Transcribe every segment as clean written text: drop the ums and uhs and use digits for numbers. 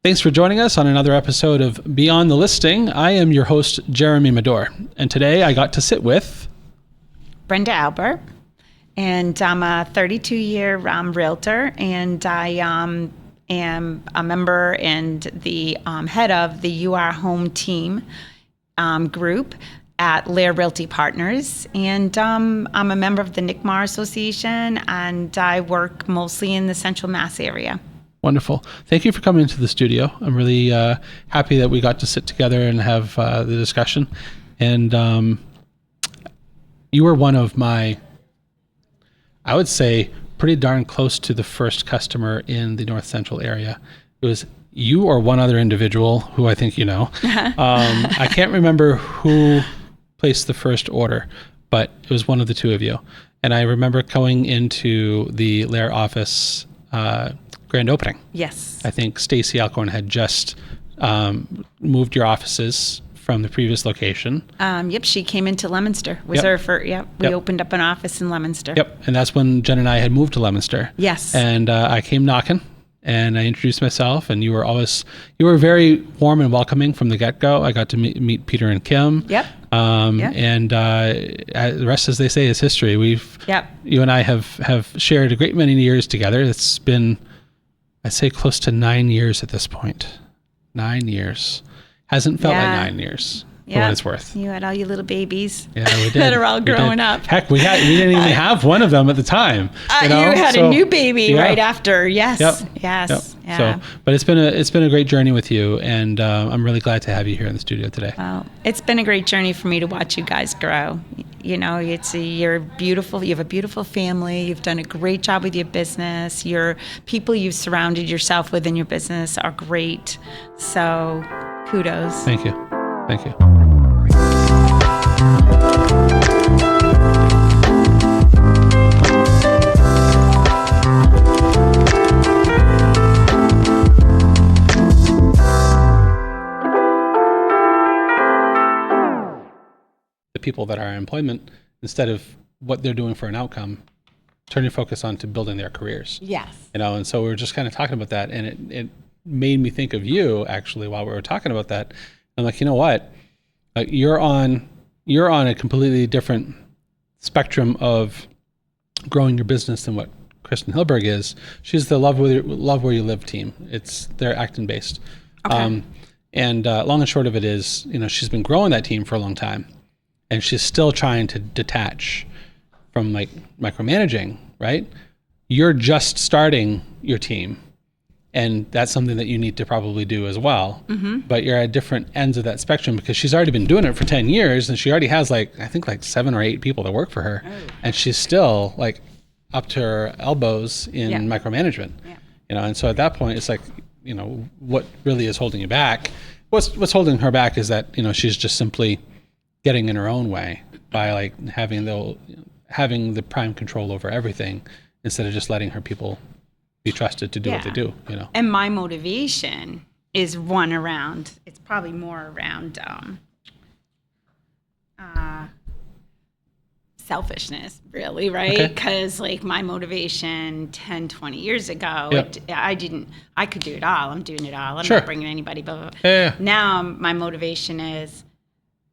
Thanks for joining us on another episode of Beyond the Listing. I am your host, Jeremy Medor, and today I got to sit with Brenda Albert, and I'm a 32-year realtor, and I am a member and the head of the You Are Home team group at Lair Realty Partners, and I'm a member of the NICMAR Association, and I work mostly in the Central Mass area. Wonderful. Thank you for coming into the studio. I'm really happy that we got to sit together and have the discussion. And you were one of my, I would say, pretty darn close to the first customer in the North Central area. It was you or one other individual who I think you know. I can't remember who placed the first order, but it was one of the two of you. And I remember going into the Lair office grand opening. Yes. I think Stacy Alcorn had just moved your offices from the previous location. Yep, she came into Leominster. We opened up an office in Leominster. Yep, and that's when Jen and I had moved to Leominster. Yes. And I came knocking, and I introduced myself, and you were very warm and welcoming from the get-go. I got to meet Peter and Kim. Yep. And the rest, as they say, is history. You and I have shared a great many years together. It's been, I'd say, close to 9 years at this point. 9 years. Hasn't felt like 9 years, for what it's worth. You had all your little babies we did. that are all growing up. Heck, we didn't even have one of them at the time. You had a new baby right after. Yes. Yep. Yes. Yep. Yeah. So, but it's been a great journey with you, and I'm really glad to have you here in the studio today. Well, it's been a great journey for me to watch you guys grow. You know, you're beautiful. You have a beautiful family. You've done a great job with your business. Your people you've surrounded yourself with in your business are great. So, kudos. Thank you. Thank you. The people that are in employment, instead of what they're doing for an outcome, turn your focus on to building their careers. Yes. And so we were just kind of talking about that, and it made me think of you actually while we were talking about that. I'm like, you know what? You're on a completely different spectrum of growing your business than what Kristen Hilberg is. She's the Love Where You Live team. They're Acton based. Okay. And long and short of it is, she's been growing that team for a long time, and she's still trying to detach from like micromanaging, right? You're just starting your team, and that's something that you need to probably do as well. Mm-hmm. But you're at different ends of that spectrum because she's already been doing it for 10 years, and she already has I think 7 or 8 people that work for her. Oh. And she's still like up to her elbows in micromanagement. Yeah. And so at that point it's like, what really is holding you back? What's holding her back is that, she's just simply getting in her own way by like having the prime control over everything instead of just letting her people be trusted to do what they do, And my motivation is it's probably more around selfishness, really, right? Because my motivation 10, 20 years ago, I could do it all. I'm doing it all. I'm not bringing anybody, but now my motivation is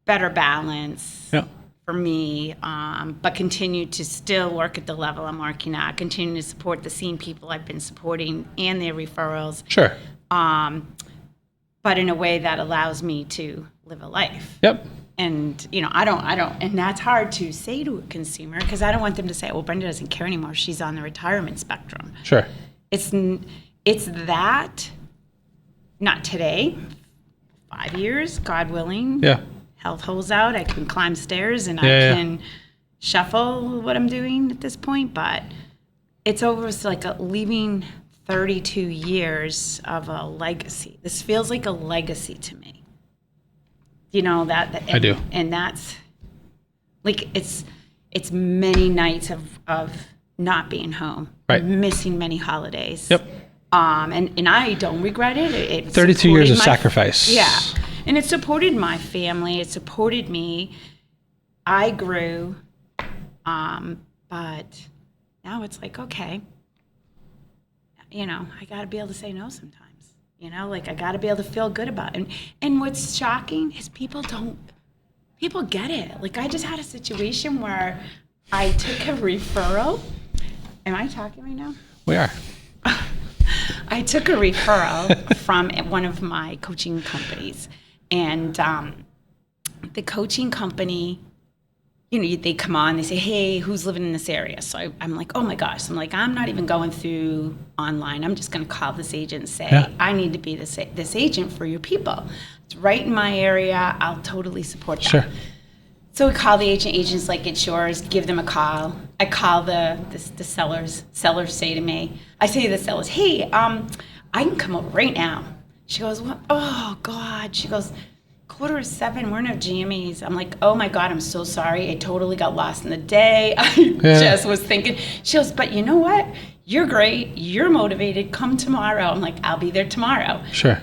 better balance. Yeah. For me, but continue to still work at the level I'm working at, continue to support the same people I've been supporting and their referrals. Sure. But in a way that allows me to live a life. Yep. And, I don't, and that's hard to say to a consumer because I don't want them to say, well, Brenda doesn't care anymore. She's on the retirement spectrum. Sure. It's that, not today, 5 years, God willing. Yeah. Health holds out, I can climb stairs and I can shuffle what I'm doing at this point, but it's over leaving 32 years of a legacy. This feels like a legacy to me. I do. And that's it's many nights of not being home, right? Missing many holidays. Yep. And I don't regret it. 32 years of sacrifice. Yeah. And it supported my family. It supported me. I grew. But now it's like, okay, I got to be able to say no sometimes. Like I got to be able to feel good about it. And what's shocking is people get it. Like I just had a situation where I took a referral. Am I talking right now? We are. I took a referral from one of my coaching companies, and the coaching company, they come on, they say, hey, who's living in this area? So I'm like, oh my gosh. I'm like, I'm not even going through online. I'm just going to call this agent and say, I need to be this agent for your people. It's right in my area. I'll totally support that. Sure. So we call the agent. Agent's like, it's yours. Give them a call. I call the sellers. Sellers say to me, I say to the sellers, hey, I can come over right now. She goes, what? Oh, God. She goes, 6:45, we're in our jammies. I'm like, oh my God, I'm so sorry. I totally got lost in the day. I just was thinking. She goes, but you know what? You're great. You're motivated. Come tomorrow. I'm like, I'll be there tomorrow. Sure.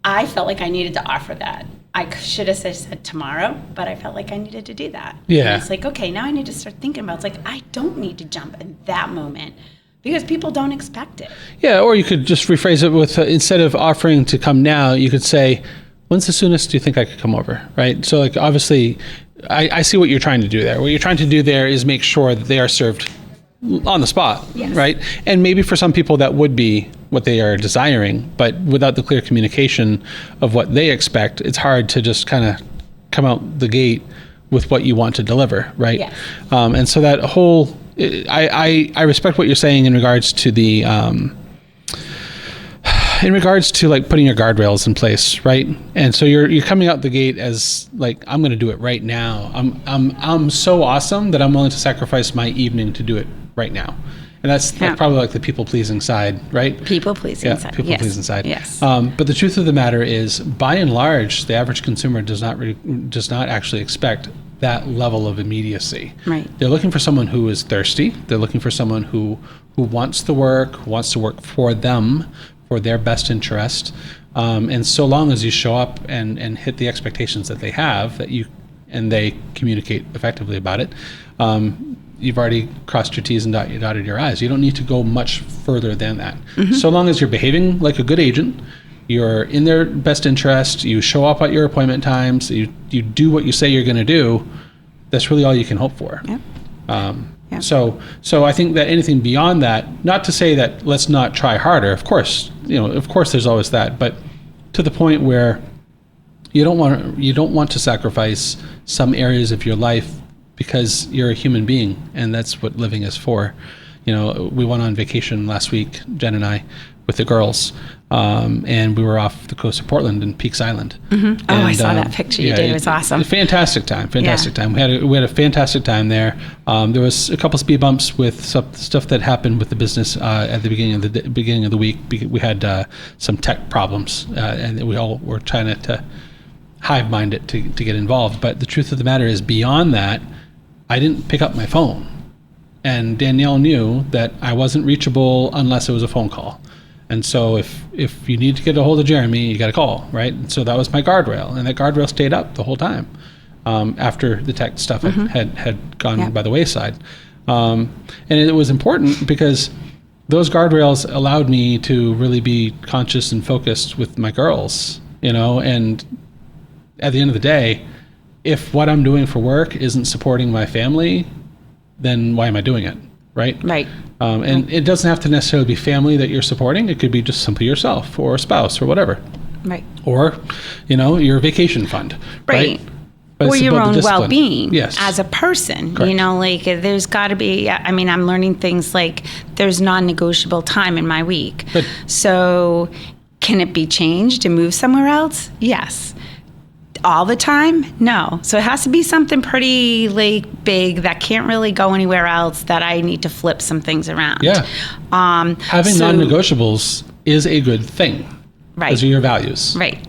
I felt like I needed to offer that. I should have said tomorrow, but I felt like I needed to do that. Yeah. And it's like, okay, now I need to start thinking about it. It's like, I don't need to jump in that moment because people don't expect it. Yeah, or you could just rephrase it with, instead of offering to come now, you could say, when's the soonest do you think I could come over, right? So like, obviously, I see what you're trying to do there. What you're trying to do there is make sure that they are served on the spot, right? And maybe for some people that would be what they are desiring, but without the clear communication of what they expect, it's hard to just kind of come out the gate with what you want to deliver, right? Yes. And so that whole, I respect what you're saying in regards to the, in regards to like putting your guardrails in place, right? And so you're coming out the gate as like, I'm going to do it right now. I'm so awesome that I'm willing to sacrifice my evening to do it right now. And that's probably like the people-pleasing side, right? People-pleasing side. People-pleasing side. Yes. But the truth of the matter is, by and large, the average consumer does not actually expect that level of immediacy. Right. They're looking for someone who is thirsty. They're looking for someone who wants the work, who wants to work for them, for their best interest. And so long as you show up and hit the expectations that they have, and they communicate effectively about it, you've already crossed your T's and dotted your I's. You don't need to go much further than that. Mm-hmm. So long as you're behaving like a good agent, you're in their best interest, you show up at your appointment times, you do what you say you're going to do, that's really all you can hope for. Yeah. So I think that anything beyond that, not to say that let's not try harder, of course there's always that, but to the point where you don't want to sacrifice some areas of your life because you're a human being, and that's what living is for. We went on vacation last week, Jen and I, with the girls, and we were off the coast of Portland in Peaks Island. Mm-hmm. I saw that picture you did. It was awesome. Fantastic time. We had a fantastic time there. There was a couple speed bumps with stuff that happened with the business at the beginning of the week. We had some tech problems, and we all were trying to hive mind it to get involved. But the truth of the matter is, beyond that, I didn't pick up my phone. And Danielle knew that I wasn't reachable unless it was a phone call. And so if you need to get a hold of Jeremy, you got to call, right? And so that was my guardrail. And that guardrail stayed up the whole time after the tech stuff had gone by the wayside. And it was important because those guardrails allowed me to really be conscious and focused with my girls, and at the end of the day, if what I'm doing for work isn't supporting my family, then why am I doing it, right? Right. And it doesn't have to necessarily be family that you're supporting. It could be just simply yourself or a spouse or whatever. Right. Or, your vacation fund, right? But or your own well-being as a person. Correct. There's got to be, I'm learning things like there's non-negotiable time in my week. Good. So can it be changed and moved somewhere else? Yes. All the time? No. So it has to be something pretty big that can't really go anywhere else, that I need to flip some things around. Yeah. Having non-negotiables is a good thing. Right. Those are your values. Right.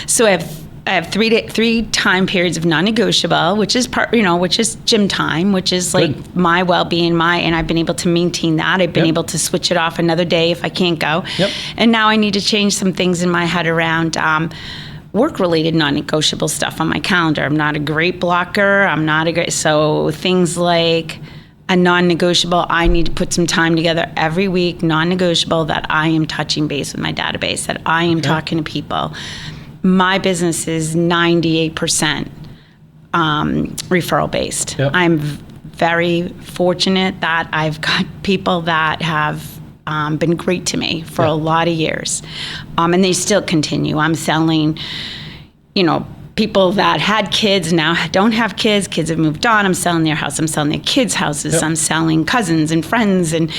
So I have three time periods of non-negotiable, which is which is gym time, which is like my well-being, and I've been able to maintain that. I've been able to switch it off another day if I can't go. Yep. And now I need to change some things in my head around work-related non-negotiable stuff on my calendar. I'm not a great blocker. So things like a non-negotiable. I need to put some time together every week, non-negotiable, that I am touching base with my database, that I am talking to people. My business is 98% referral based. Yep. I'm very fortunate that I've got people that have been great to me for a lot of years, and they still continue. I'm selling, people that had kids now don't have kids. Kids have moved on. I'm selling their house. I'm selling their kids' houses. Yep. I'm selling cousins and friends, and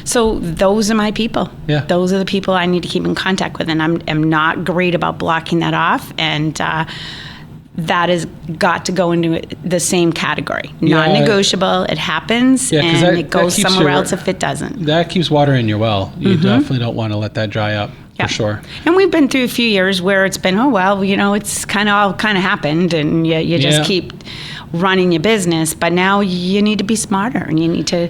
so those are my people. Yeah. Those are the people I need to keep in contact with, and I'm not great about blocking that off, and that has got to go into the same category. Non-negotiable. It happens, and it goes somewhere else if it doesn't. That keeps water in your well. You definitely don't want to let that dry up. For sure. And we've been through a few years where it's been, it's kind of happened, and you just keep running your business. But now you need to be smarter, and you need to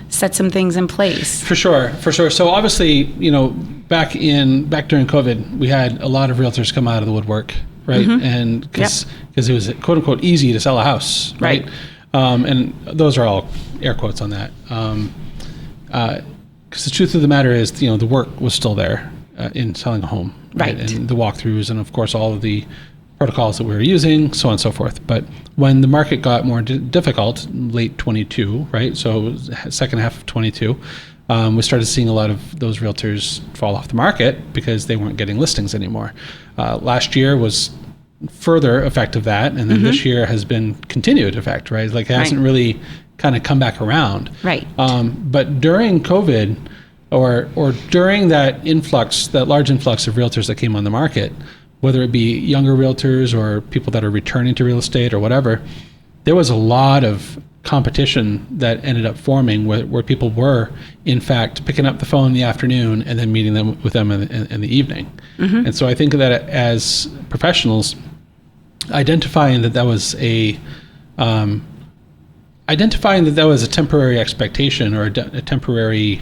set some things in place. For sure. So obviously, back during COVID, we had a lot of realtors come out of the woodwork, right? And because it was quote unquote easy to sell a house, right? And those are all air quotes on that. Because the truth of the matter is, the work was still there. In selling a home, right? And the walkthroughs, and of course all of the protocols that we were using, so on and so forth. But when the market got more difficult, late 22, right? So second half of 22, we started seeing a lot of those realtors fall off the market because they weren't getting listings anymore. Last year was further effect of that, and then this year has been continued effect, right? Like it hasn't really kind of come back around, right? But during COVID. Or during that large influx of realtors that came on the market, whether it be younger realtors or people that are returning to real estate or whatever, there was a lot of competition that ended up forming where people were, in fact, picking up the phone in the afternoon and then meeting them with them in the evening. And so I think that as professionals, identifying that was a temporary expectation or a temporary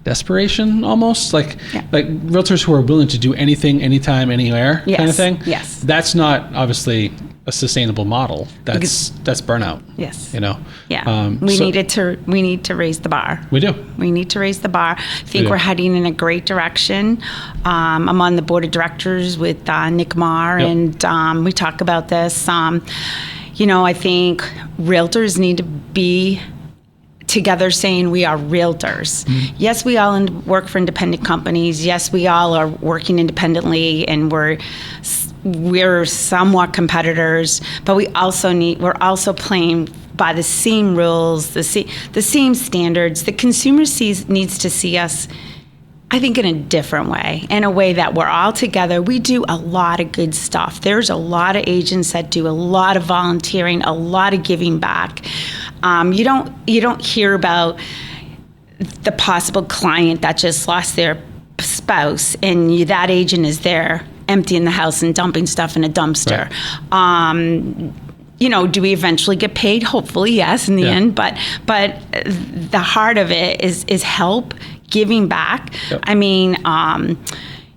desperation, almost like realtors who are willing to do anything, anytime, anywhere, kind of thing. Yes, that's not obviously a sustainable model. That's burnout. Yes, we need to raise the bar. We do. We need to raise the bar. I think we're heading in a great direction. I'm on the board of directors with Nick Marr, and we talk about this. I think realtors need to be together saying we are realtors. Yes, we all work for independent companies. Yes, we all are working independently, and we're somewhat competitors, but we're also playing by the same rules, the same standards. The consumer needs to see us, I think, in a different way, in a way that we're all together. We do a lot of good stuff. There's a lot of agents that do a lot of volunteering, a lot of giving back. You don't hear about the possible client that just lost their spouse, and that agent is there emptying the house and dumping stuff in a dumpster. Right. Do we eventually get paid? Hopefully, yes, in the end. But the heart of it is help, giving back. Yep. I mean,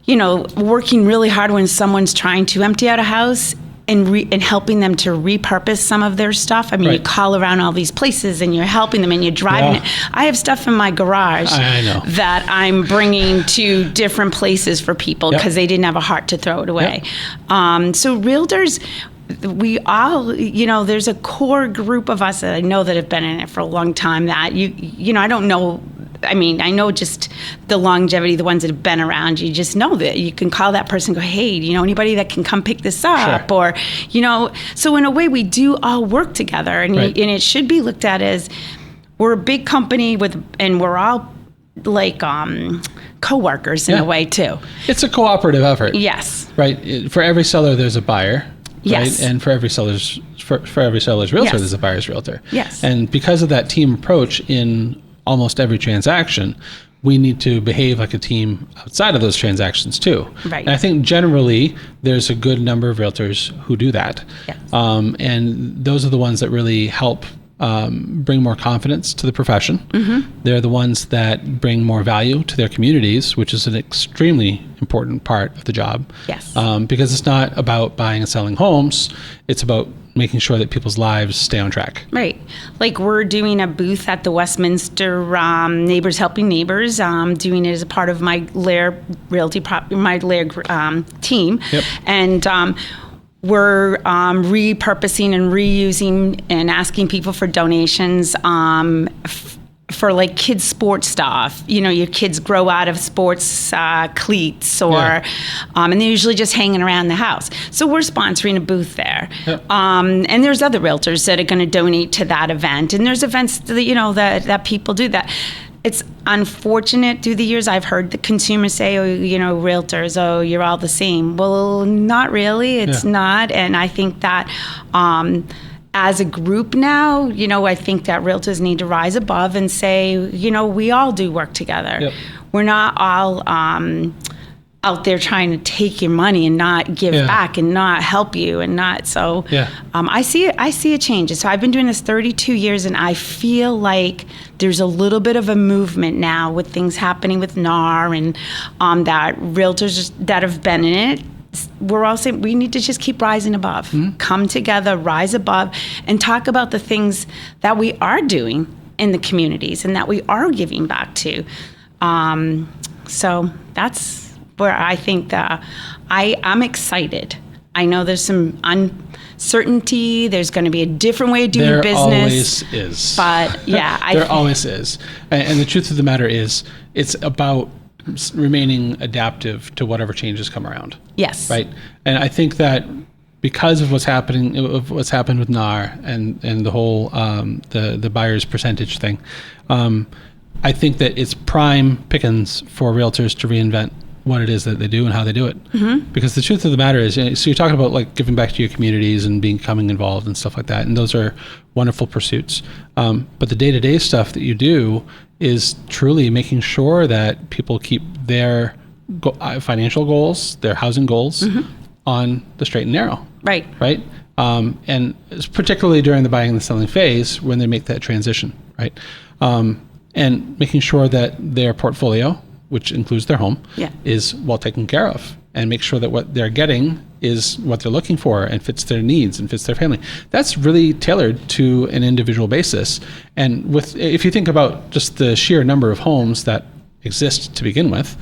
working really hard when someone's trying to empty out a house and helping them to repurpose some of their stuff. I mean, you call around all these places and you're helping them and you're driving it. I have stuff in my garage that I'm bringing to different places for people because they didn't have a heart to throw it away. So realtors, we all, there's a core group of us that I know that have been in it for a long time that I don't know. I mean, I know just the longevity, the ones that have been around, you just know that you can call that person and go, hey, anybody that can come pick this up? Sure. Or, so in a way we do all work together, and it should be looked at as we're a big company and we're all like co-workers in a way too. It's a cooperative effort. Yes. Right. For every seller, there's a buyer. Yes. Right? And for every seller's realtor, there's a buyer's realtor. Yes. And because of that team approach in almost every transaction, we need to behave like a team outside of those transactions too. Right. And I think generally there's a good number of realtors who do that. Yes. And those are the ones that really help bring more confidence to the profession. Mm-hmm. They're the ones that bring more value to their communities, which is an extremely important part of the job. Yes. Because it's not about buying and selling homes. It's about making sure that people's lives stay on track. Right. Like we're doing a booth at the Westminster Neighbors Helping Neighbors, doing it as a part of my Lair Realty, my Lair team. Yep. And we're repurposing and reusing and asking people for donations for like kids sports stuff. You know, your kids grow out of sports cleats or and they're usually just hanging around the house. So we're sponsoring a booth there. Yep. And there's other realtors that are going to donate to that event. And there's events that, you know, that people do that. It's unfortunate through the years I've heard the consumers say, oh, you know, realtors, oh, you're all the same. Well, not really. It's not. And I think that as a group now, you know, I think that realtors need to rise above and say, you know, we all do work together. Yep. We're not all out there trying to take your money and not give back and not help you and not. So I see a change. So I've been doing this 32 years and I feel like there's a little bit of a movement now with things happening with NAR and that realtors that have been in it. We're all saying we need to just keep rising above, come together, rise above, and talk about the things that we are doing in the communities and that we are giving back to. So that's where I think that I'm excited. I know there's some uncertainty. There's going to be a different way of doing business. There always is. But yeah. There always is. And the truth of the matter is it's about remaining adaptive to whatever changes come around. Yes. Right. And I think that because of what's happened with NAR and the whole the buyer's percentage thing, I think that it's prime pickings for realtors to reinvent what it is that they do and how they do it. Mm-hmm. Because the truth of the matter is, so you're talking about like giving back to your communities and becoming involved and stuff like that, and those are wonderful pursuits. But the day-to-day stuff that you do is truly making sure that people keep their financial goals, their housing goals on the straight and narrow. Right. Right. And particularly during the buying and the selling phase when they make that transition. Right. And making sure that their portfolio, which includes their home, is well taken care of, and make sure that what they're getting is what they're looking for and fits their needs and fits their family. That's really tailored to an individual basis. And if you think about just the sheer number of homes that exist to begin with,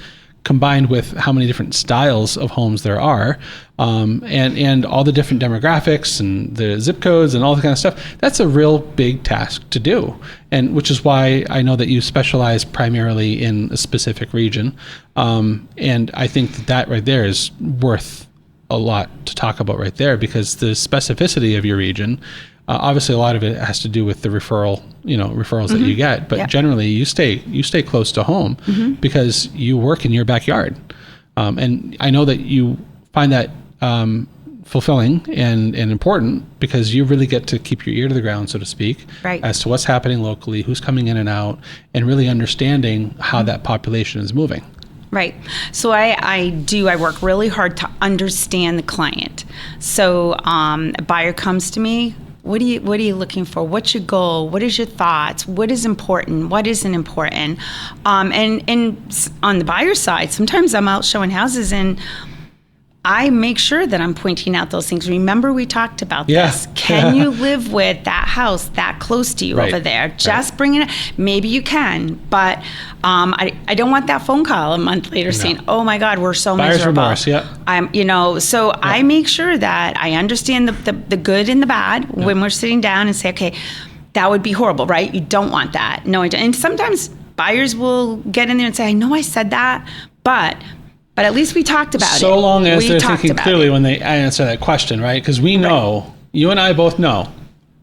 combined with how many different styles of homes there are, and all the different demographics and the zip codes and all that kind of stuff, that's a real big task to do. And which is why I know that you specialize primarily in a specific region. And I think that right there is worth a lot to talk about right there, because the specificity of your region, obviously a lot of it has to do with the referrals that you get, but generally you stay close to home because you work in your backyard. And I know that you find that fulfilling and important, because you really get to keep your ear to the ground, so to speak, as to what's happening locally, who's coming in and out, and really understanding how that population is moving. Right. So I work really hard to understand the client. So a buyer comes to me, what are you looking for? What's your goal? What is your thoughts? What is important? What isn't important? And on the buyer side, sometimes I'm out showing houses and I make sure that I'm pointing out those things. Remember, we talked about this. Can you live with that house that close to you over there? Just bring it. Maybe you can, but I don't want that phone call a month later saying, "Oh my God, we're so miserable." Buyer's remorse, So I make sure that I understand the good and the bad when we're sitting down and say, "Okay, that would be horrible, right? You don't want that." No, I don't. And sometimes buyers will get in there and say, "I know I said that, but at least we talked about it." So long as they're thinking clearly when they answer that question, right? Because we know, you and I both know,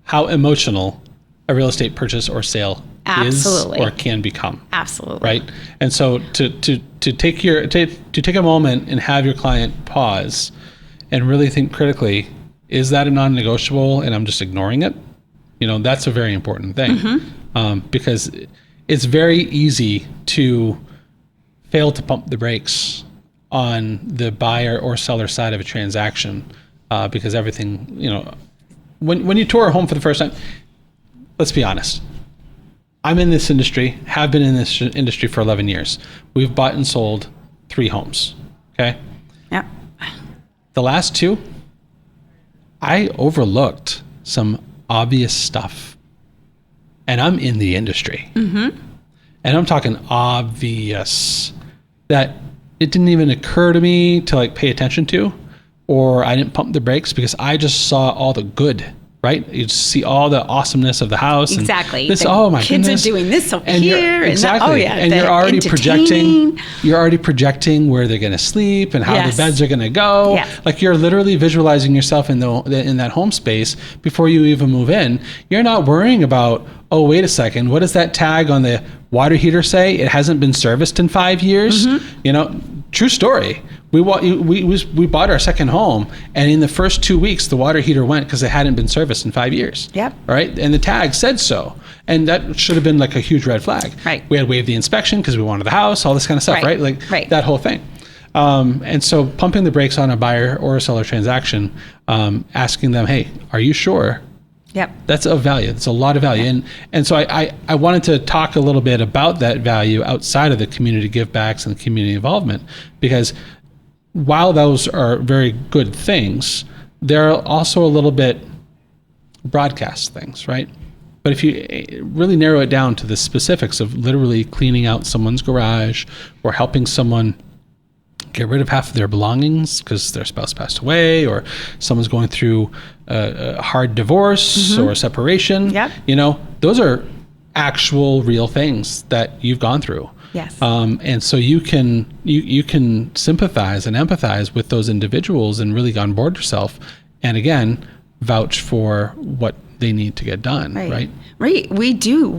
how emotional a real estate purchase or sale is or can become. Absolutely. Right? And so to take a moment and have your client pause and really think critically, is that a non-negotiable and I'm just ignoring it? That's a very important thing. Because it's very easy to fail to pump the brakes on the buyer or seller side of a transaction, because everything, when you tour a home for the first time, let's be honest. I'm in this industry, have been in this industry for 11 years. We've bought and sold 3 homes, okay? Yep. The last 2, I overlooked some obvious stuff, and I'm in the industry. Mm-hmm. And I'm talking obvious that it didn't even occur to me to like pay attention to, or I didn't pump the brakes because I just saw all the good, right? You just see all the awesomeness of the house. Exactly. And oh my kids goodness. Are doing this over and here. Exactly. And you're already projecting where they're going to sleep and how the beds are going to go. Yes. Like you're literally visualizing yourself in that home space before you even move in. You're not worrying about, oh, wait a second, what does that tag on the water heater say? It hasn't been serviced in 5 years. Mm-hmm. True story. We bought our second home, and in the first 2 weeks, the water heater went because it hadn't been serviced in 5 years. Yep. Right? And the tag said so. And that should have been like a huge red flag. Right. We had waived the inspection because we wanted the house, all this kind of stuff, right? That whole thing. And so pumping the brakes on a buyer or a seller transaction, asking them, hey, are you sure? Yep. That's of value. It's a lot of value. Yep. And so I wanted to talk a little bit about that value outside of the community givebacks and the community involvement, because while those are very good things, they're also a little bit broadcast things, right? But if you really narrow it down to the specifics of literally cleaning out someone's garage or helping someone get rid of half of their belongings because their spouse passed away, or someone's going through a hard divorce or a separation, those are actual real things that you've gone through. Yes. And so you can sympathize and empathize with those individuals and really on board yourself, and again, vouch for what they need to get done. Right. We do.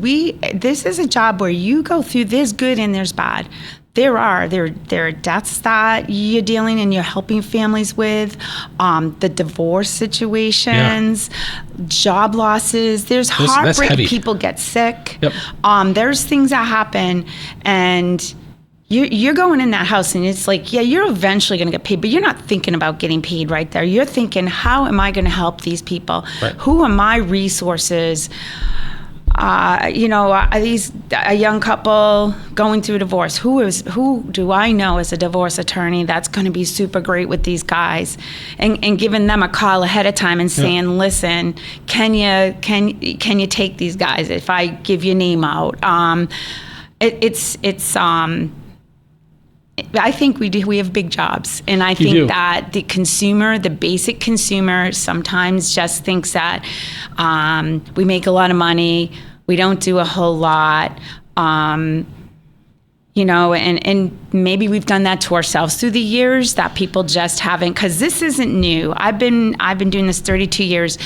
This is a job where you go through, there's good and there's bad. There are deaths that you're dealing and you're helping families with, the divorce situations, job losses. There's heartbreak. People get sick. Yep. There's things that happen, and you're going in that house, and it's like, you're eventually going to get paid, but you're not thinking about getting paid right there. You're thinking, how am I going to help these people? Right. Who are my resources? A young couple going through a divorce. Who do I know as a divorce attorney that's going to be super great with these guys, and giving them a call ahead of time and saying, listen, can you take these guys if I give your name out? I think we have big jobs, and I think that the basic consumer sometimes just thinks that we make a lot of money, we don't do a whole lot, and maybe we've done that to ourselves through the years, that people just haven't, because this isn't new. I've been doing this 32 years.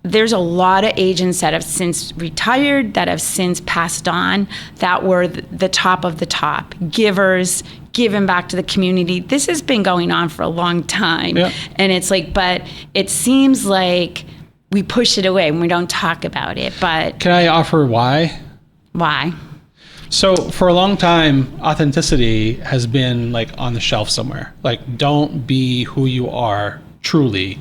There's a lot of agents that have since retired, that have since passed on, that were the top of the top, givers, giving back to the community. This has been going on for a long time. Yeah. And it's like, but it seems like we push it away and we don't talk about it. But can I offer why? Why? So for a long time, authenticity has been like on the shelf somewhere. Like, don't be who you are truly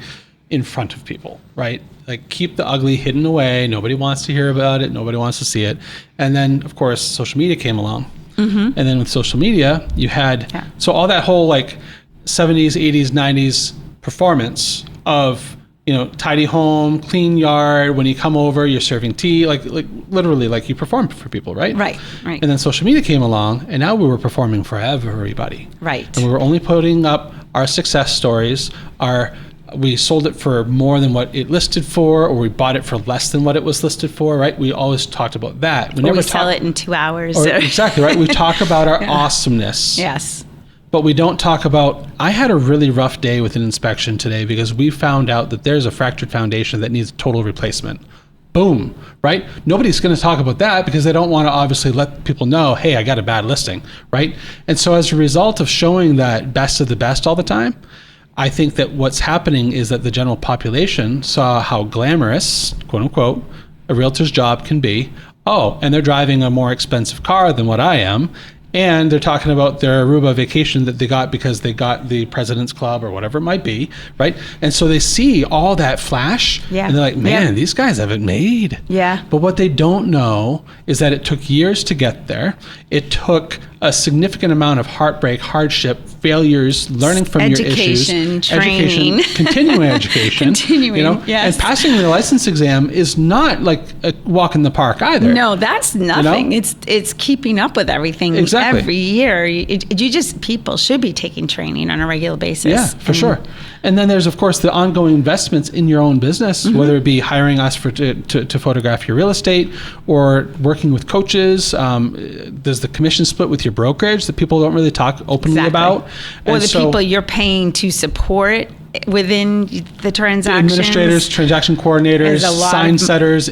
in front of people, right? Like, keep the ugly hidden away. Nobody wants to hear about it. Nobody wants to see it. And then, of course, social media came along. Mm-hmm. And then with social media, you had, so all that whole like 70s, 80s, 90s performance of, tidy home, clean yard. When you come over, you're serving tea, like literally like you perform for people, right? Right. And then social media came along, and now we were performing for everybody. Right. And we were only putting up our success stories, we sold it for more than what it listed for, or we bought it for less than what it was listed for, right? We always talked about that. We sell it in 2 hours. Exactly, right? We talk about our awesomeness. Yes. But we don't talk about, I had a really rough day with an inspection today because we found out that there's a fractured foundation that needs total replacement. Boom, right? Nobody's going to talk about that because they don't want to obviously let people know, hey, I got a bad listing, right? And so as a result of showing that best of the best all the time, I think that what's happening is that the general population saw how glamorous, quote unquote, a realtor's job can be. Oh, and they're driving a more expensive car than what I am. And they're talking about their Aruba vacation that they got because they got the President's Club or whatever it might be, right? And so they see all that flash, and they're like, man, these guys have it made. Yeah. But what they don't know is that it took years to get there. It took a significant amount of heartbreak, hardship, failures, learning from your issues, training, continuing education, yes. And passing the license exam is not like a walk in the park either. No, that's nothing. It's keeping up with everything every year. People should be taking training on a regular basis. Yeah, for sure. And then there's, of course, the ongoing investments in your own business, whether it be hiring us to photograph your real estate or working with coaches. There's the commission split with your brokerage that people don't really talk openly about. Or the people you're paying to support within the transactions. Administrators, transaction coordinators, sign setters,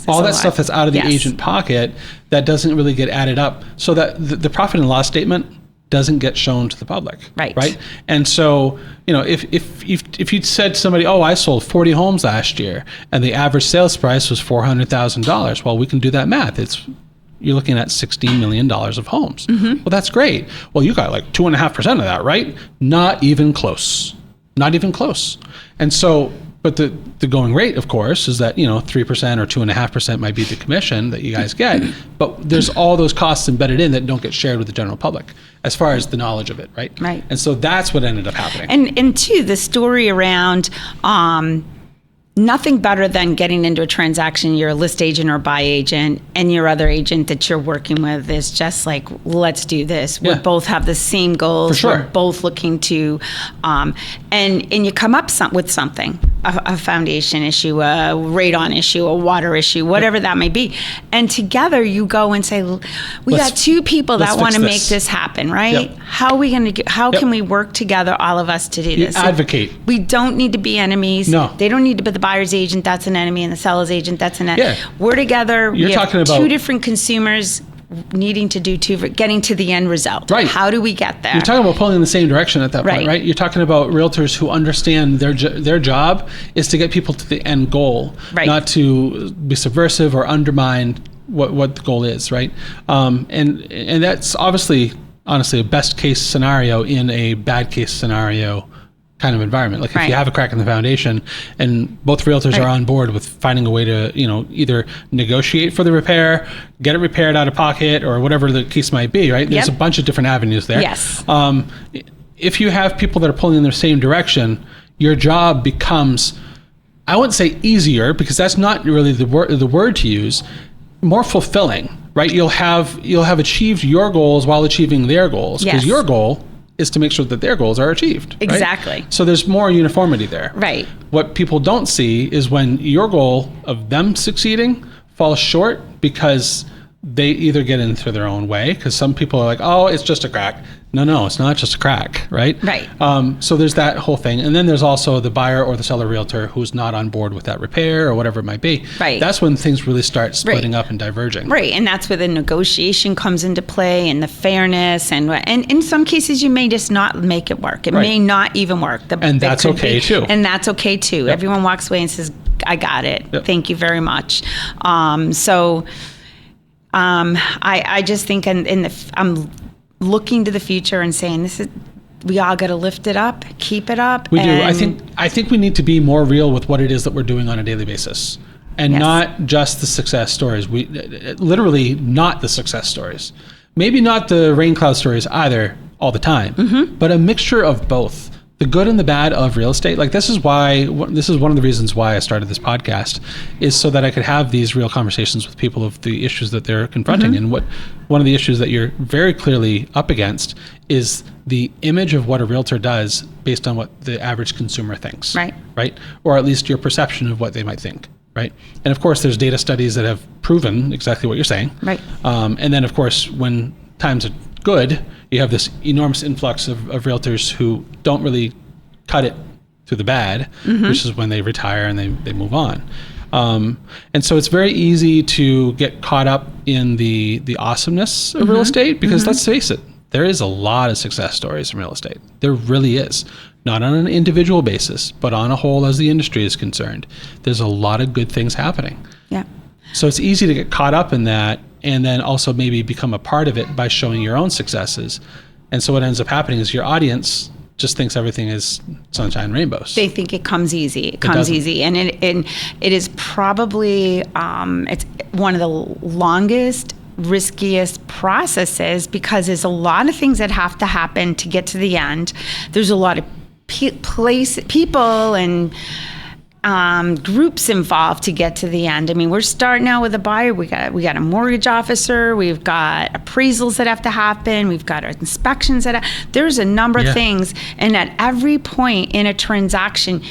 all that stuff that's out of the agent pocket that doesn't really get added up. So that the profit and loss statement doesn't get shown to the public. Right. And so, if you'd said to somebody, I sold 40 homes last year and the average sales price was $400,000. Well, we can do that math. You're looking at $16 million of homes. Well, that's great. Well, you got like 2.5% of that, right? Not even close. And so, but the going rate, of course, is that, 3% or 2.5% might be the commission that you guys get. But there's all those costs embedded in that don't get shared with the general public as far as the knowledge of it, right? Right. And so that's what ended up happening. And two, the story around nothing better than getting into a transaction, you're a list agent or buy agent, and your other agent that you're working with is just like, let's do this. We both have the same goals. For sure. We're both looking to, and you come up with something, a foundation issue, a radon issue, a water issue, whatever that may be. And together you go and say, we got two people that want to make this happen, right? Yep. How are we going to, can we work together, all of us, to do this? Advocate. We don't need to be enemies. No. They don't need to be the buyer's agent, that's an enemy, and the seller's agent, that's an enemy. Yeah. We're together. You're talking about two different consumers needing to do getting to the end result. Right. How do we get there? You're talking about pulling in the same direction at that point, right? You're talking about realtors who understand their job is to get people to the end goal, not to be subversive or undermine what the goal is, right? And that's honestly a best case scenario in a bad case scenario kind of environment. Like if you have a crack in the foundation and both realtors are on board with finding a way to, either negotiate for the repair, get it repaired out of pocket, or whatever the case might be, right? There's a bunch of different avenues there. Yes. If you have people that are pulling in the same direction, your job becomes, I wouldn't say easier, because that's not really the word to use, more fulfilling, right? You'll have achieved your goals while achieving their goals, because your goal is to make sure that their goals are achieved. Exactly. Right? So there's more uniformity there. Right. What people don't see is when your goal of them succeeding falls short because they either get into their own way, because some people are like, it's just a crack. No, it's not just a crack, right? Right. So there's that whole thing. And then there's also the buyer or the seller realtor who's not on board with that repair or whatever it might be. Right. That's when things really start splitting up and diverging. Right. And that's where the negotiation comes into play, and the fairness. And in some cases, you may just not make it work. It may not even work. And that's okay too. And that's okay too. Yep. Everyone walks away and says, I got it. Yep. Thank you very much. I just think I'm looking to the future and saying we all got to lift it up, keep it up. We do. I think we need to be more real with what it is that we're doing on a daily basis, and not just the success stories. We literally not the success stories, maybe not the rain cloud stories either all the time, but a mixture of both. The good and the bad of real estate. Like this is one of the reasons why I started this podcast, is so that I could have these real conversations with people of the issues that they're confronting. And one of the issues that you're very clearly up against is the image of what a realtor does based on what the average consumer thinks. Right. Or at least your perception of what they might think. Right. And of course, there's data studies that have proven exactly what you're saying. Right. And then of course, when times are good, you have this enormous influx of realtors who don't really cut it through the bad, which is when they retire and they move on. And so it's very easy to get caught up in the awesomeness of real estate, because let's face it, there is a lot of success stories in real estate. There really is. Not on an individual basis, but on a whole as the industry is concerned. There's a lot of good things happening. Yeah. So it's easy to get caught up in that, and then also maybe become a part of it by showing your own successes. And so what ends up happening is your audience just thinks everything is sunshine and rainbows. They think it comes easy. It comes easy. And it is probably, it's one of the longest riskiest processes because there's a lot of things that have to happen to get to the end. There's a lot of people and groups involved to get to the end. I mean, we're starting out with a buyer. We got a mortgage officer. We've got appraisals that have to happen. We've got our inspections there's a number of things. And at every point in a transaction,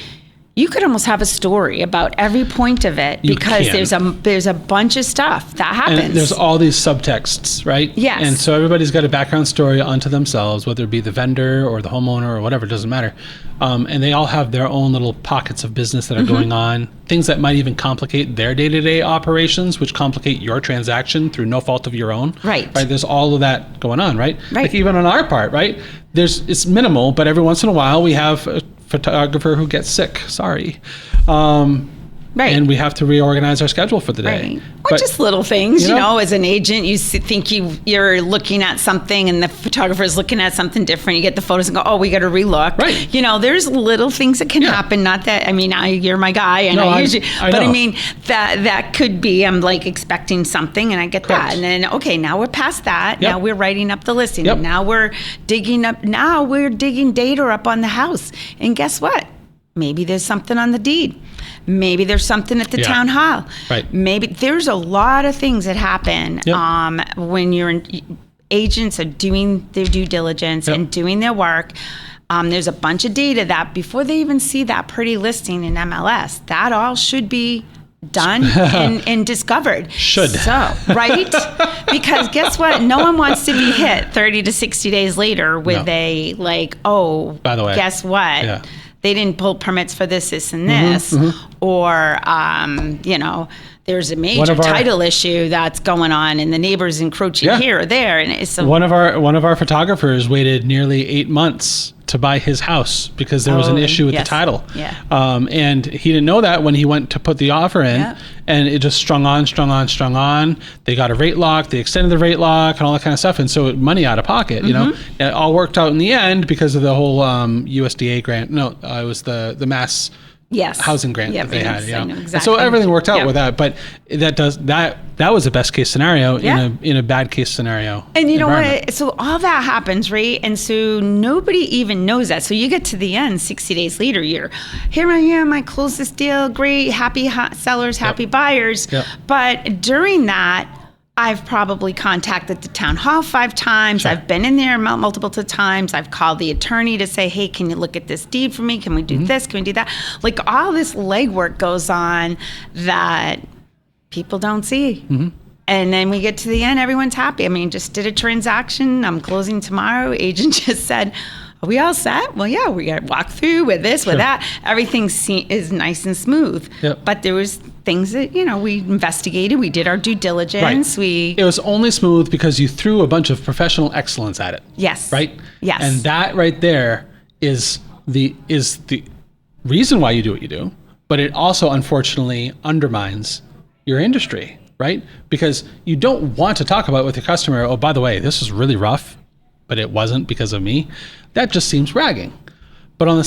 you could almost have a story about every point of it because there's a bunch of stuff that happens. And there's all these subtexts, right? Yes. And so everybody's got a background story onto themselves, whether it be the vendor or the homeowner or whatever, it doesn't matter. And they all have their own little pockets of business that are going on, things that might even complicate their day-to-day operations, which complicate your transaction through no fault of your own. Right. There's all of that going on, right? Right. Like even on our part, right? It's minimal, but every once in a while we have a photographer who gets sick. Sorry. Right. And we have to reorganize our schedule for the day. Right. Or just little things, you know, as an agent, you think you're looking at something and the photographer is looking at something different. You get the photos and go, oh, we got to relook. Right. You know, there's little things that can happen. Not that, I mean, you're my guy and I usually, but I mean, that could be, I'm like expecting something and I get that. And then, okay, now we're past that. Now we're writing up the listing. And now we're digging data up on the house. And guess what? Maybe there's something on the deed. Maybe there's something at the town hall. Right. Maybe there's a lot of things that happen when agents are doing their due diligence and doing their work. There's a bunch of data that before they even see that pretty listing in MLS, that all should be done and discovered. So, right? Because guess what? No one wants to be hit 30 to 60 days later with a like, oh, by the way, guess what? Yeah. They didn't pull permits for this, and this, or, you know, there's a major title issue that's going on and the neighbors encroaching here or there. And it's one of our photographers waited nearly 8 months to buy his house because there was an issue with the title. Yeah. And he didn't know that when he went to put the offer in, and it just strung on. They got a rate lock, they extended the rate lock and all that kind of stuff. And so money out of pocket, you know, it all worked out in the end because of the whole USDA grant. No, it was the mass housing grant that they had. Yeah. Exactly. So everything worked out with that, but that was a best case scenario in a bad case scenario. And you know what? So all that happens, right? And so nobody even knows that. So you get to the end 60 days later, here I am, I closed this deal, great, happy sellers, happy buyers. But during that, I've probably contacted the town hall 5 times. I've been in there multiple times. I've called the attorney to say, hey, can you look at this deed for me? Can we do this? Can we do that? Like all this legwork goes on that people don't see. And then we get to the end, everyone's happy. I mean, just did a transaction. I'm closing tomorrow. Agent just said, are we all set? Well, yeah, we got to walk through with this, with that. Everything is nice and smooth. But there was things that, you know, we investigated. We did our due diligence. It was only smooth because you threw a bunch of professional excellence at it. Yes. Right? Yes. And that right there is the reason why you do what you do. But it also, unfortunately, undermines your industry, right? Because you don't want to talk about with your customer, oh, by the way, this is really rough, but it wasn't because of me. That just seems bragging. But on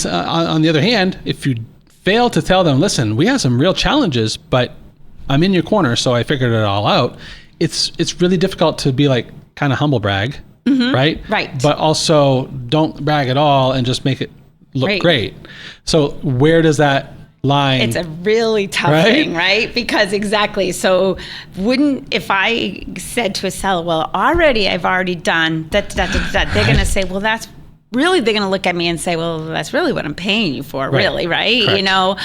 the other hand, if you fail to tell them, listen, we have some real challenges, but I'm in your corner, so I figured it all out. It's really difficult to be like kind of humble brag, right? Right. But also don't brag at all and just make it look great. So where does that line? It's a really tough thing, right? Because exactly. So if I said to a seller, well, I've already done that, they're going to say, well, that's really, they're going to look at me and say, well, that's really what I'm paying you for, really, right? Correct. You know,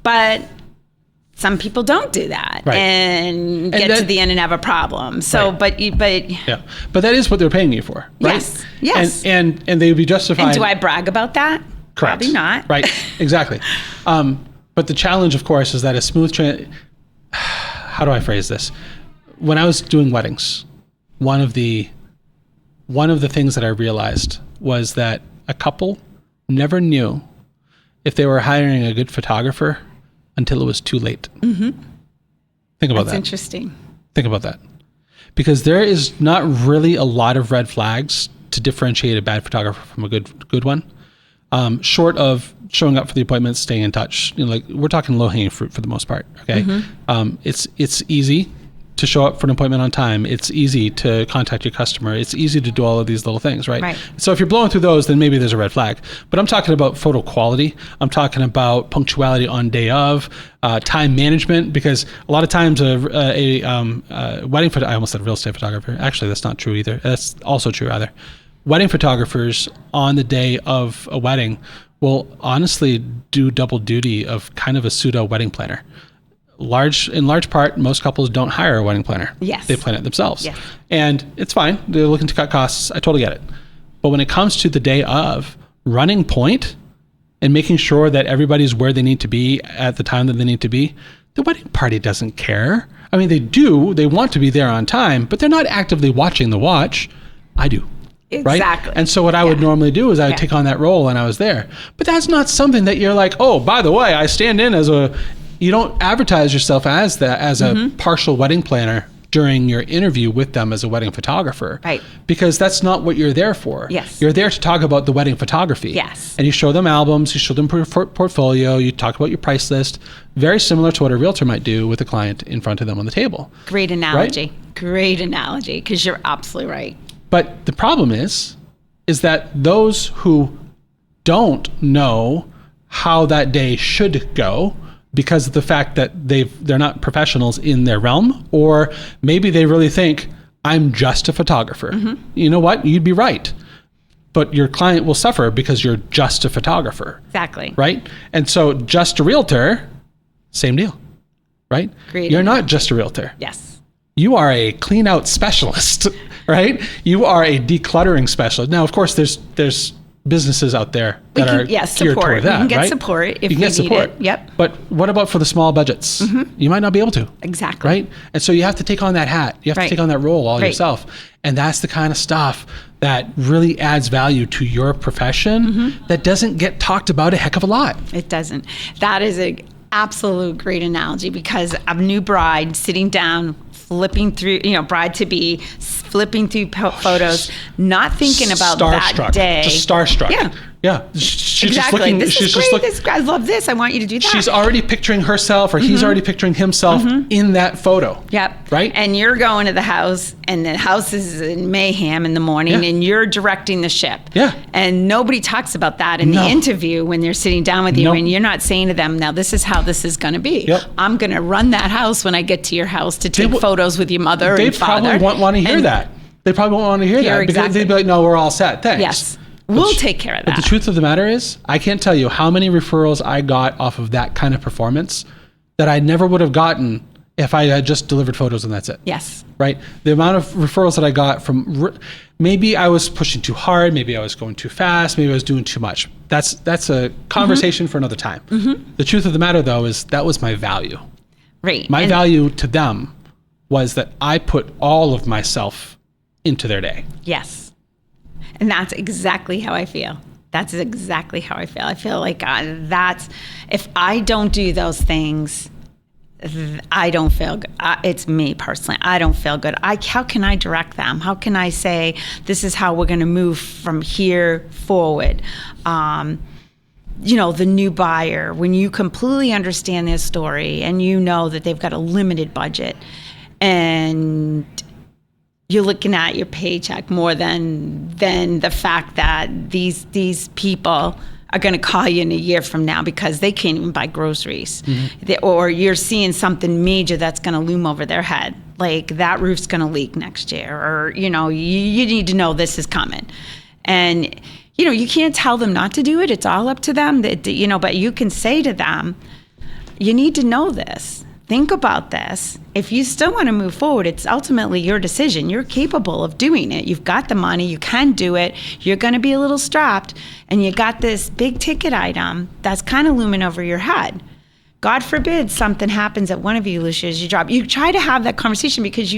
but some people don't do that and get to the end and have a problem. So, but that is what they're paying you for, right? Yes. And they would be justified. And do I brag about that? Correct. Probably not. Right. Exactly. But the challenge, of course, is that a smooth how do I phrase this? When I was doing weddings, one of the things that I realized was that a couple never knew if they were hiring a good photographer until it was too late. Think about that. That's interesting. Think about that. Because there is not really a lot of red flags to differentiate a bad photographer from a good one. Short of showing up for the appointments, staying in touch. You know, like we're talking low-hanging fruit for the most part. Okay, it's easy. to show up for an appointment on time. It's easy to contact your customer. It's easy to do all of these little things, right? So if you're blowing through those, then maybe there's a red flag. But I'm talking about photo quality. I'm talking about punctuality on day of, time management, because a lot of times a wedding I almost said real estate photographer. Actually, that's not true either. That's also true either. Wedding photographers on the day of a wedding will honestly do double duty of kind of a pseudo wedding planner. In large part, most couples don't hire a wedding planner. Yes. They plan it themselves. Yes. And it's fine. They're looking to cut costs. I totally get it. But when it comes to the day of, running point and making sure that everybody's where they need to be at the time that they need to be, the wedding party doesn't care. I mean, they do. They want to be there on time, but they're not actively watching the watch. I do. Exactly. Right? And so what I would normally do is I would take on that role and I was there. But that's not something that you're like, oh, by the way, I stand in as you don't advertise yourself as a partial wedding planner during your interview with them as a wedding photographer. Right. Because that's not what you're there for. Yes. You're there to talk about the wedding photography. Yes. And you show them albums, you show them portfolio, you talk about your price list, very similar to what a realtor might do with a client in front of them on the table. Great analogy. Right? Great analogy, because you're absolutely right. But the problem is that those who don't know how that day should go, because of the fact that they're not professionals in their realm, or maybe they really think, I'm just a photographer. You know what? You'd be right. But your client will suffer because you're just a photographer. Exactly. Right? And so just a realtor, same deal. Right? Great. You're not just a realtor. Yes. You are a clean out specialist, right? You are a decluttering specialist. Now, of course, there's businesses out there that are geared toward that, you can get right? support if you can get support. Need it. Yep. But what about for the small budgets? You might not be able to. Exactly. Right? And so you have to take on that hat. You have to take on that role all yourself. And that's the kind of stuff that really adds value to your profession that doesn't get talked about a heck of a lot. It doesn't. That is an absolute great analogy, because a new bride sitting down, flipping through, bride-to-be, flipping through photos, not thinking about that day. Just starstruck. Yeah. Yeah. She's exactly. Just looking. This is great. This guy love this. I want you to do that. She's already picturing herself, or he's already picturing himself in that photo. Yep. Right? And you're going to the house, and the house is in mayhem in the morning, and you're directing the ship. Yeah. And nobody talks about that in the interview when they're sitting down with you, and you're not saying to them, now this is how this is going to be. Yep. I'm going to run that house when I get to your house to take photos with your mother and father. They probably won't want to hear that. They probably won't want to hear that. Because they'd be like, no, we're all set. Thanks. Yes. We'll take care of that. But the truth of the matter is, I can't tell you how many referrals I got off of that kind of performance that I never would have gotten if I had just delivered photos and that's it. Yes. Right? The amount of referrals that I got from, maybe I was pushing too hard, maybe I was going too fast, maybe I was doing too much. That's a conversation for another time. The truth of the matter, though, is that was my value. Right. My value to them was that I put all of myself into their day. Yes. And that's exactly how I feel. That's exactly how I feel. I feel like if I don't do those things, I don't feel good. It's me personally. I don't feel good. How can I direct them? How can I say, this is how we're going to move from here forward? The new buyer, when you completely understand their story and you know that they've got a limited budget and you're looking at your paycheck more than the fact that these people are going to call you in a year from now because they can't even buy groceries. Or you're seeing something major that's going to loom over their head, like that roof's going to leak next year, or you need to know this is coming. And you can't tell them not to do it. It's all up to them. But you can say to them, you need to know this. Think about this. If you still want to move forward, it's ultimately your decision. You're capable of doing it. You've got the money. You can do it. You're going to be a little strapped, and you got this big ticket item that's kind of looming over your head. God forbid something happens that one of you loses your job. You try to have that conversation because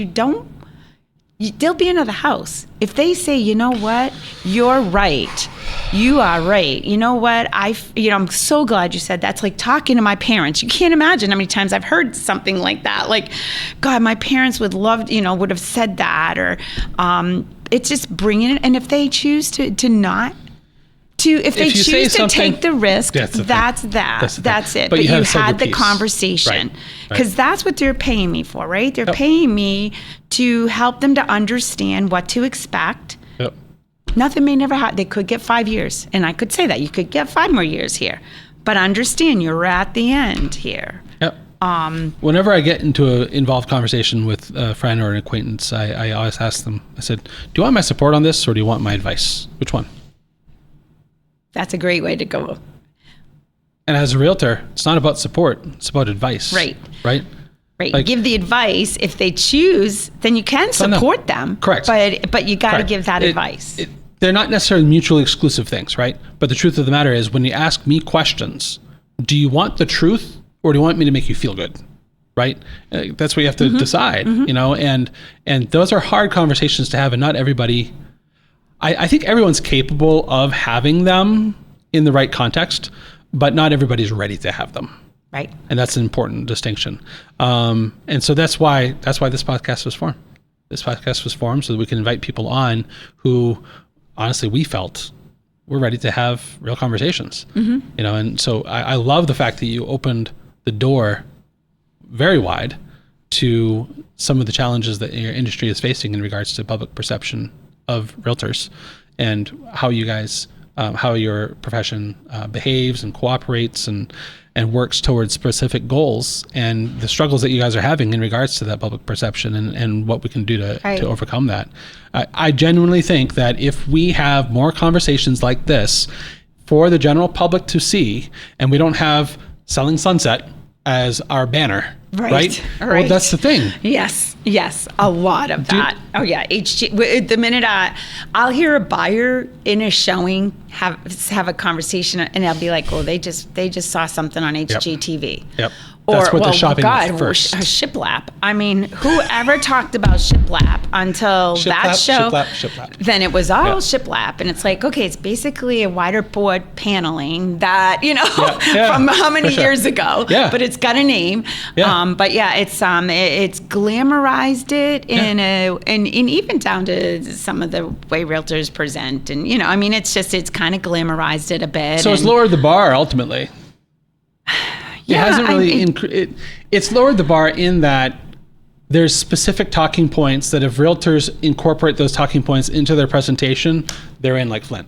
there'll be another house. If they say, you know what, you're right. You are right. You know what? I'm so glad you said that. It's like talking to my parents. You can't imagine how many times I've heard something like that. Like, God, my parents would have said that. Or it's just bringing it. And if they choose to not if they choose to take the risk, that's it. But you had the conversation, because that's what they're paying me for, right? They're paying me to help them to understand what to expect. Yep. Nothing may never happen. They could get 5 years, and I could say that you could get 5 more years here, but understand you're at the end here. Yep. Whenever I get into an involved conversation with a friend or an acquaintance, I always ask them. I said, "Do you want my support on this, or do you want my advice? Which one?" That's a great way to go. And as a realtor, it's not about support; it's about advice. Right. Right. Right. Like, give the advice. If they choose, then you can support them. Correct. But you got to give that advice. They're not necessarily mutually exclusive things, right? But the truth of the matter is, when you ask me questions, do you want the truth, or do you want me to make you feel good? Right? That's what you have to decide, you know, and those are hard conversations to have, and not everybody, I think everyone's capable of having them in the right context, but not everybody's ready to have them. Right. And that's an important distinction. And so that's why this podcast was formed. This podcast was formed so that we can invite people on who, honestly, we felt were ready to have real conversations, you know, and so I love the fact that you opened the door very wide to some of the challenges that your industry is facing in regards to public perception of realtors, and how you guys, how your profession behaves and cooperates and works towards specific goals, and the struggles that you guys are having in regards to that public perception, and what we can do to overcome that. I genuinely think that if we have more conversations like this for the general public to see, and we don't have Selling Sunset as our banner, right? Well, that's the thing. Yes, a lot of that. Oh yeah, the minute I'll hear a buyer in a showing have a conversation, and I'll be like, "Oh, they just saw something on HGTV." Yep. That's what they're shopping first. Shiplap. I mean, whoever talked about Shiplap until that show, Shiplap. Then it was all Shiplap. And it's like, okay, it's basically a wider board paneling that, you know, from how many years ago, but it's got a name. Yeah. But yeah, it's glamorized it and even down to some of the way realtors present. And, you know, I mean, it's kind of glamorized it a bit. So it's lowered the bar ultimately. It hasn't really, it's lowered the bar in that there's specific talking points that if realtors incorporate those talking points into their presentation, they're in like Flint.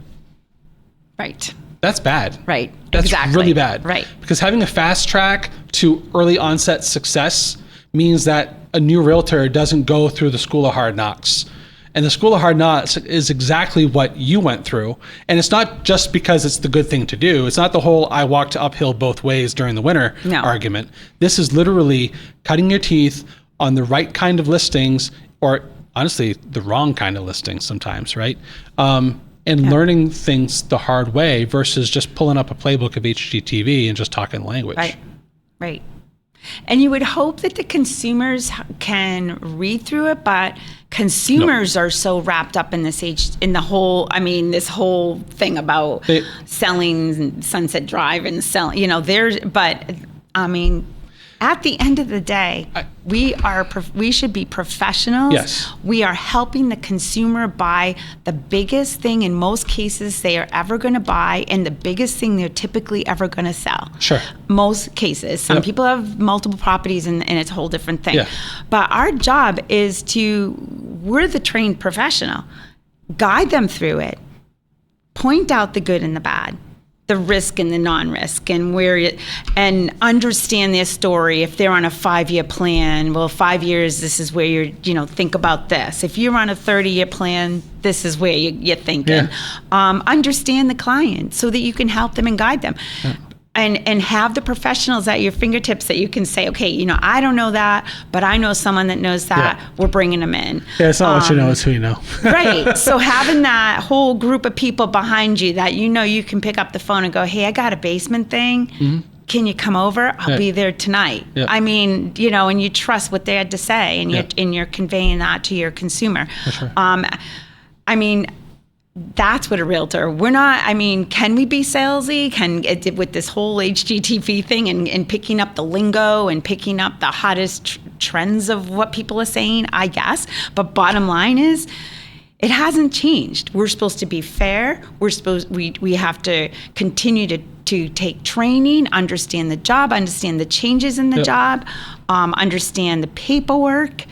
Right. That's bad. Right. That's exactly. really bad. Right. Because having a fast track to early onset success means that a new realtor doesn't go through the school of hard knocks. And the school of hard knocks is exactly what you went through. And it's not just because it's the good thing to do. It's not the whole I walked uphill both ways during the winter argument. This is literally cutting your teeth on the right kind of listings, or honestly, the wrong kind of listings sometimes, right? And learning things the hard way versus just pulling up a playbook of HGTV and just talking language. Right. And you would hope that the consumers can read through it, but consumers are so wrapped up in this this whole thing about selling Sunset Drive and selling, you know, at the end of the day, we should be professionals. Yes. We are helping the consumer buy the biggest thing in most cases they are ever going to buy, and the biggest thing they're typically ever going to sell. Sure. Most cases. Some people have multiple properties, and it's a whole different thing. Yeah. But our job is we're the trained professional. Guide them through it. Point out the good and the bad, the risk and the non-risk, and understand their story. If they're on a 5-year plan, well, 5 years, this is where think about this. If you're on a 30-year plan, this is where you're thinking. Understand the client so that you can help them and guide them. And have the professionals at your fingertips that you can say, okay, I don't know that, but I know someone that knows that. We're bringing them in. Yeah, it's not what you know, it's who you know. Right. So having that whole group of people behind you that you can pick up the phone and go, hey, I got a basement thing. Mm-hmm. Can you come over? I'll be there tonight. Yep. I mean, and you trust what they had to say, and you're conveying that to your consumer. For sure. That's what a realtor. We're not. Can we be salesy? With this whole HGTV thing and picking up the lingo and picking up the hottest trends of what people are saying? I guess. But bottom line is, It hasn't changed. We're supposed to be fair. We have to continue to take training, understand the job, understand the changes in the job, understand the paperwork,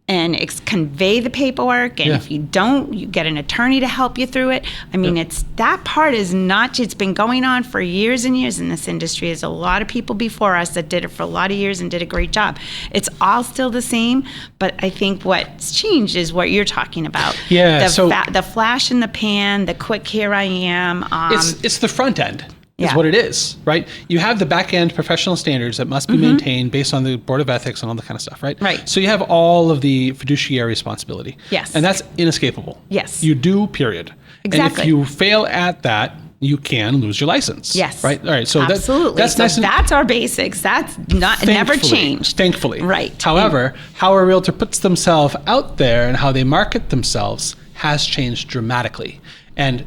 and convey the paperwork. And if you don't, you get an attorney to help you through it. I mean, it's that part is not, it's been going on for years and years in this industry. There's a lot of people before us that did it for a lot of years and did a great job. It's all still the same, but I think what's changed is what you're talking about. Yeah. The flash in the pan, the quick, here I am. It's the front end. Is what it is, right? You have the back end professional standards that must be maintained based on the Board of Ethics and all that kind of stuff, right? Right. So you have all of the fiduciary responsibility. Yes. And that's inescapable. Yes. You do, period. Exactly. And if you fail at that, you can lose your license. Yes. Right? All right. So absolutely. That's nice. That's our basics. That's never changed. Thankfully. Right. However, how a realtor puts themselves out there and how they market themselves has changed dramatically. And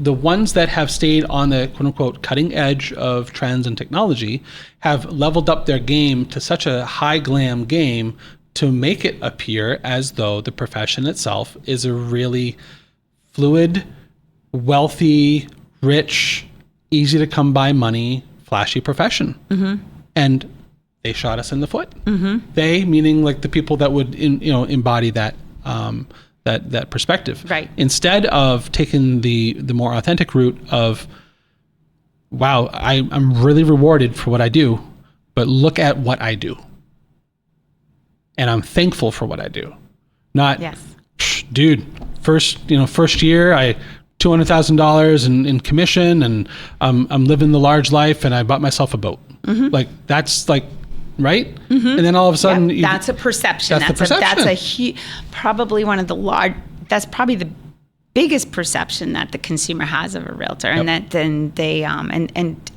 the ones that have stayed on the quote unquote cutting edge of trends and technology have leveled up their game to such a high glam game to make it appear as though the profession itself is a really fluid, wealthy, rich, easy to come by money, flashy profession. And they shot us in the foot. They, meaning like the people that would embody that that perspective. Right. Instead of taking the more authentic route of, wow, I'm really rewarded for what I do, but look at what I do. And I'm thankful for what I do. Not, dude, first year I $200,000 in commission and I'm living the large life and I bought myself a boat. Like that's like, right? And then all of a sudden, that's a perception. That's probably one of the that's probably the biggest perception that the consumer has of a realtor, and that then they and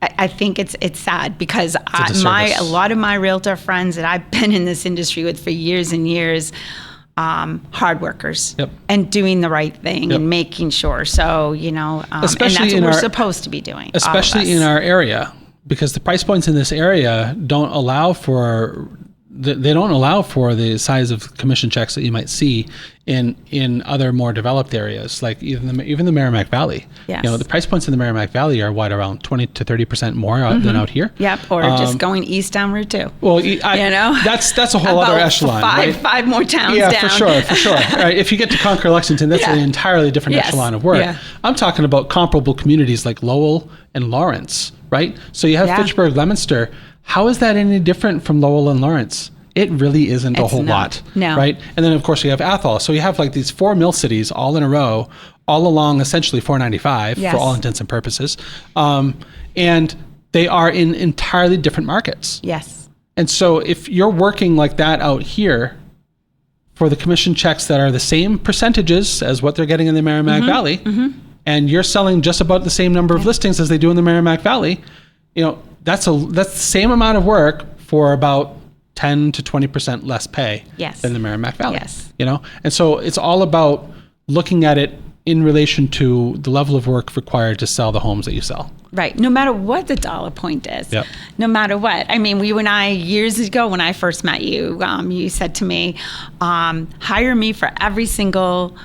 I think it's sad because a lot of my realtor friends that I've been in this industry with for years and years, hard workers and doing the right thing and making sure. So especially and that's what we're supposed to be doing, especially in our area. Because the price points in this area don't allow for the size of commission checks that you might see in other more developed areas, like even the Merrimack Valley. Yes. The price points in the Merrimack Valley are around 20 to 30% more than out here. Yep, or just going east down Route 2. Well, that's a whole other echelon. Five more towns down. Yeah, for sure. Right, if you get to Concord, Lexington, that's an entirely different echelon of work. Yeah. I'm talking about comparable communities like Lowell and Lawrence, right? So you have Fitchburg, Leominster. How is that any different from Lowell and Lawrence? It really isn't a whole lot, right? And then, of course, you have Athol. So you have like these 4 mill cities all in a row, all along essentially 495 for all intents and purposes. And they are in entirely different markets. Yes. And so if you're working like that out here for the commission checks that are the same percentages as what they're getting in the Merrimack Valley, and you're selling just about the same number of listings as they do in the Merrimack Valley, that's the same amount of work for about 10 to 20% less pay than the Merrimack Valley. Yes. And so it's all about looking at it in relation to the level of work required to sell the homes that you sell. Right. No matter what the dollar point is. Yep. No matter what. I mean, you and I, years ago when I first met you, you said to me, hire me for every single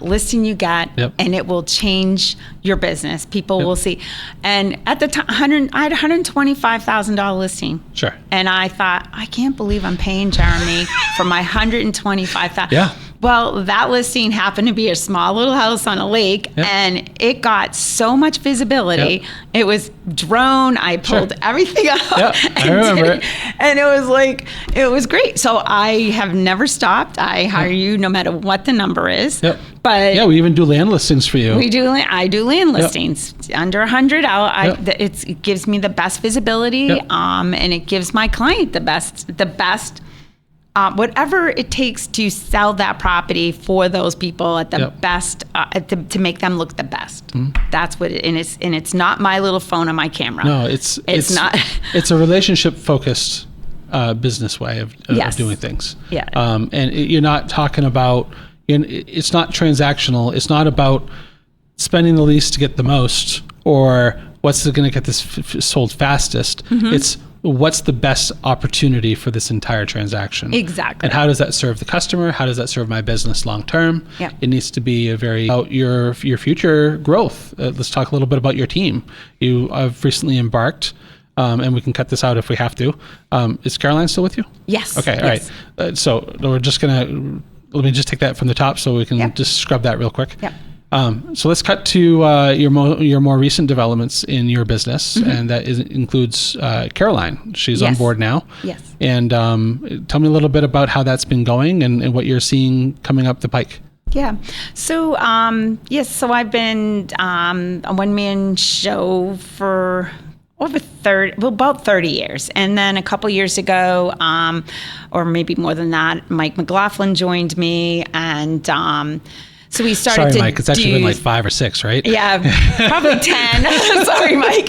listing you get, and it will change your business. People will see. And at the time, I had a $125,000 listing. Sure. And I thought, I can't believe I'm paying Jeremy for my $125,000. Yeah. Well, that listing happened to be a small little house on a lake, and it got so much visibility. It was drone. I pulled everything up. I remember it. And it was great. So I have never stopped. I hire you no matter what the number is. But we even do land listings for you. I do land listings under 100. It gives me the best visibility, and it gives my client the best. Whatever it takes to sell that property for those people at the best, to make them look the best. That's what it is. And it's not my little phone and my camera. No, it's not. It's a relationship focused business way of doing things. Yeah. And you're not talking about. It's not transactional. It's not about spending the least to get the most, or what's going to get this sold fastest. It's what's the best opportunity for this entire transaction? Exactly. And how does that serve the customer? How does that serve my business long term? Yep. It needs to be about your future growth. Let's talk a little bit about your team. You have recently embarked, and we can cut this out if we have to. Is Caroline still with you? Yes. Okay. All yes. right. So we're just let me just take that from the top so we can just scrub that real quick. Yep. So let's cut to your more recent developments in your business, and that includes Caroline. She's on board now. Yes. And tell me a little bit about how that's been going and what you're seeing coming up the pike. Yeah. So, so I've been a one-man show for about 30 years. And then a couple years ago, or maybe more than that, Mike McLaughlin joined me, and so we started. Sorry, Mike. It's actually been like 5 or 6, right? Yeah, probably 10. Sorry, Mike.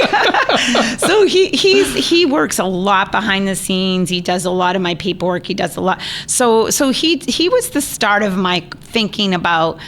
So he works a lot behind the scenes. He does a lot of my paperwork. He does a lot. So he was the start of my thinking about,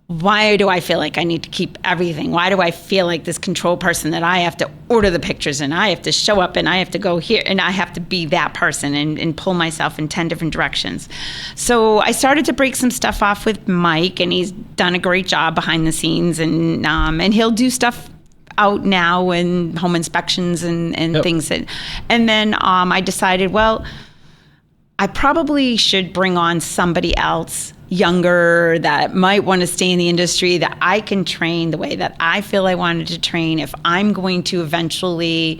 why do I feel like I need to keep everything? Why do I feel like this control person that I have to order the pictures and I have to show up and I have to go here and I have to be that person and pull myself in 10 different directions? So I started to break some stuff off with Mike, and he's done a great job behind the scenes, and he'll do stuff out now and home inspections and things. And then I decided, well, I probably should bring on somebody else younger that might want to stay in the industry, that I can train the way that I feel I wanted to train if I'm going to eventually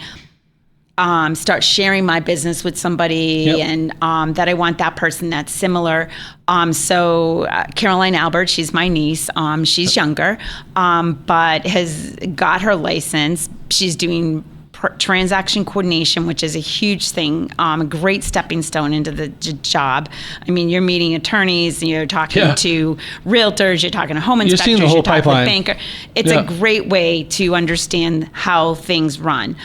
start sharing my business with somebody, and that I want that person that's similar. So Brenda Albert, she's my niece. She's younger, but has got her license. She's doing transaction coordination, which is a huge thing, a great stepping stone into the job. I mean, you're meeting attorneys, you're talking to realtors, you're talking to home inspectors, you're seeing the whole pipeline. Banker. It's a great way to understand how things run.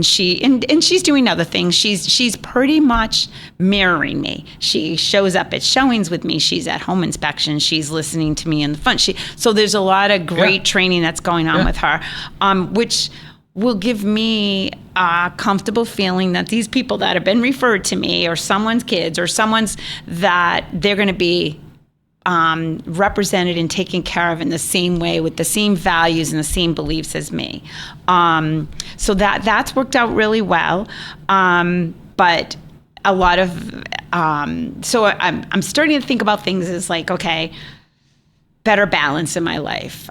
She's doing other things. She's pretty much mirroring me. She shows up at showings with me. She's at home inspections. She's listening to me in the front. So there's a lot of great training that's going on with her, which will give me a comfortable feeling that these people that have been referred to me, or someone's kids, or someone's, that they're going to be represented and taken care of in the same way, with the same values and the same beliefs as me. So that's worked out really well. But a lot of, so I'm starting to think about things as like, okay, better balance in my life.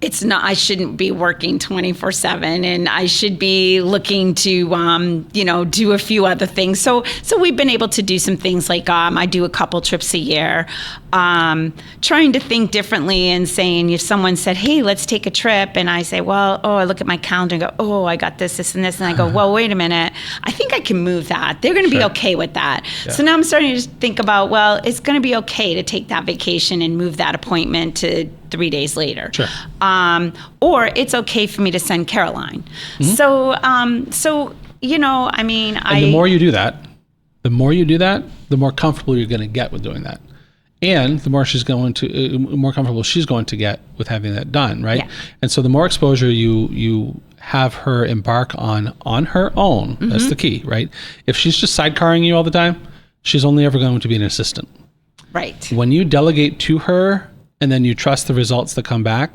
It's not, I shouldn't be working 24/7, and I should be looking to, do a few other things. So we've been able to do some things like, I do a couple trips a year, trying to think differently and saying, if someone said, hey, let's take a trip, and I say, well, I look at my calendar and go, oh, I got this, and this, and I go, well, wait a minute, I think I can move that. They're going to be okay with that. Yeah. So now I'm starting to think about, well, it's going to be okay to take that vacation and move that appointment to 3 days later. Sure. Or it's okay for me to send Caroline. Mm-hmm. So, I mean, and the more you do that, the more comfortable you're going to get with doing that. And the more more comfortable she's going to get with having that done, right? Yeah. And so the more exposure you have her embark on her own, that's the key, right? If she's just sidecarring you all the time, she's only ever going to be an assistant. Right. When you delegate to her, and then you trust the results that come back,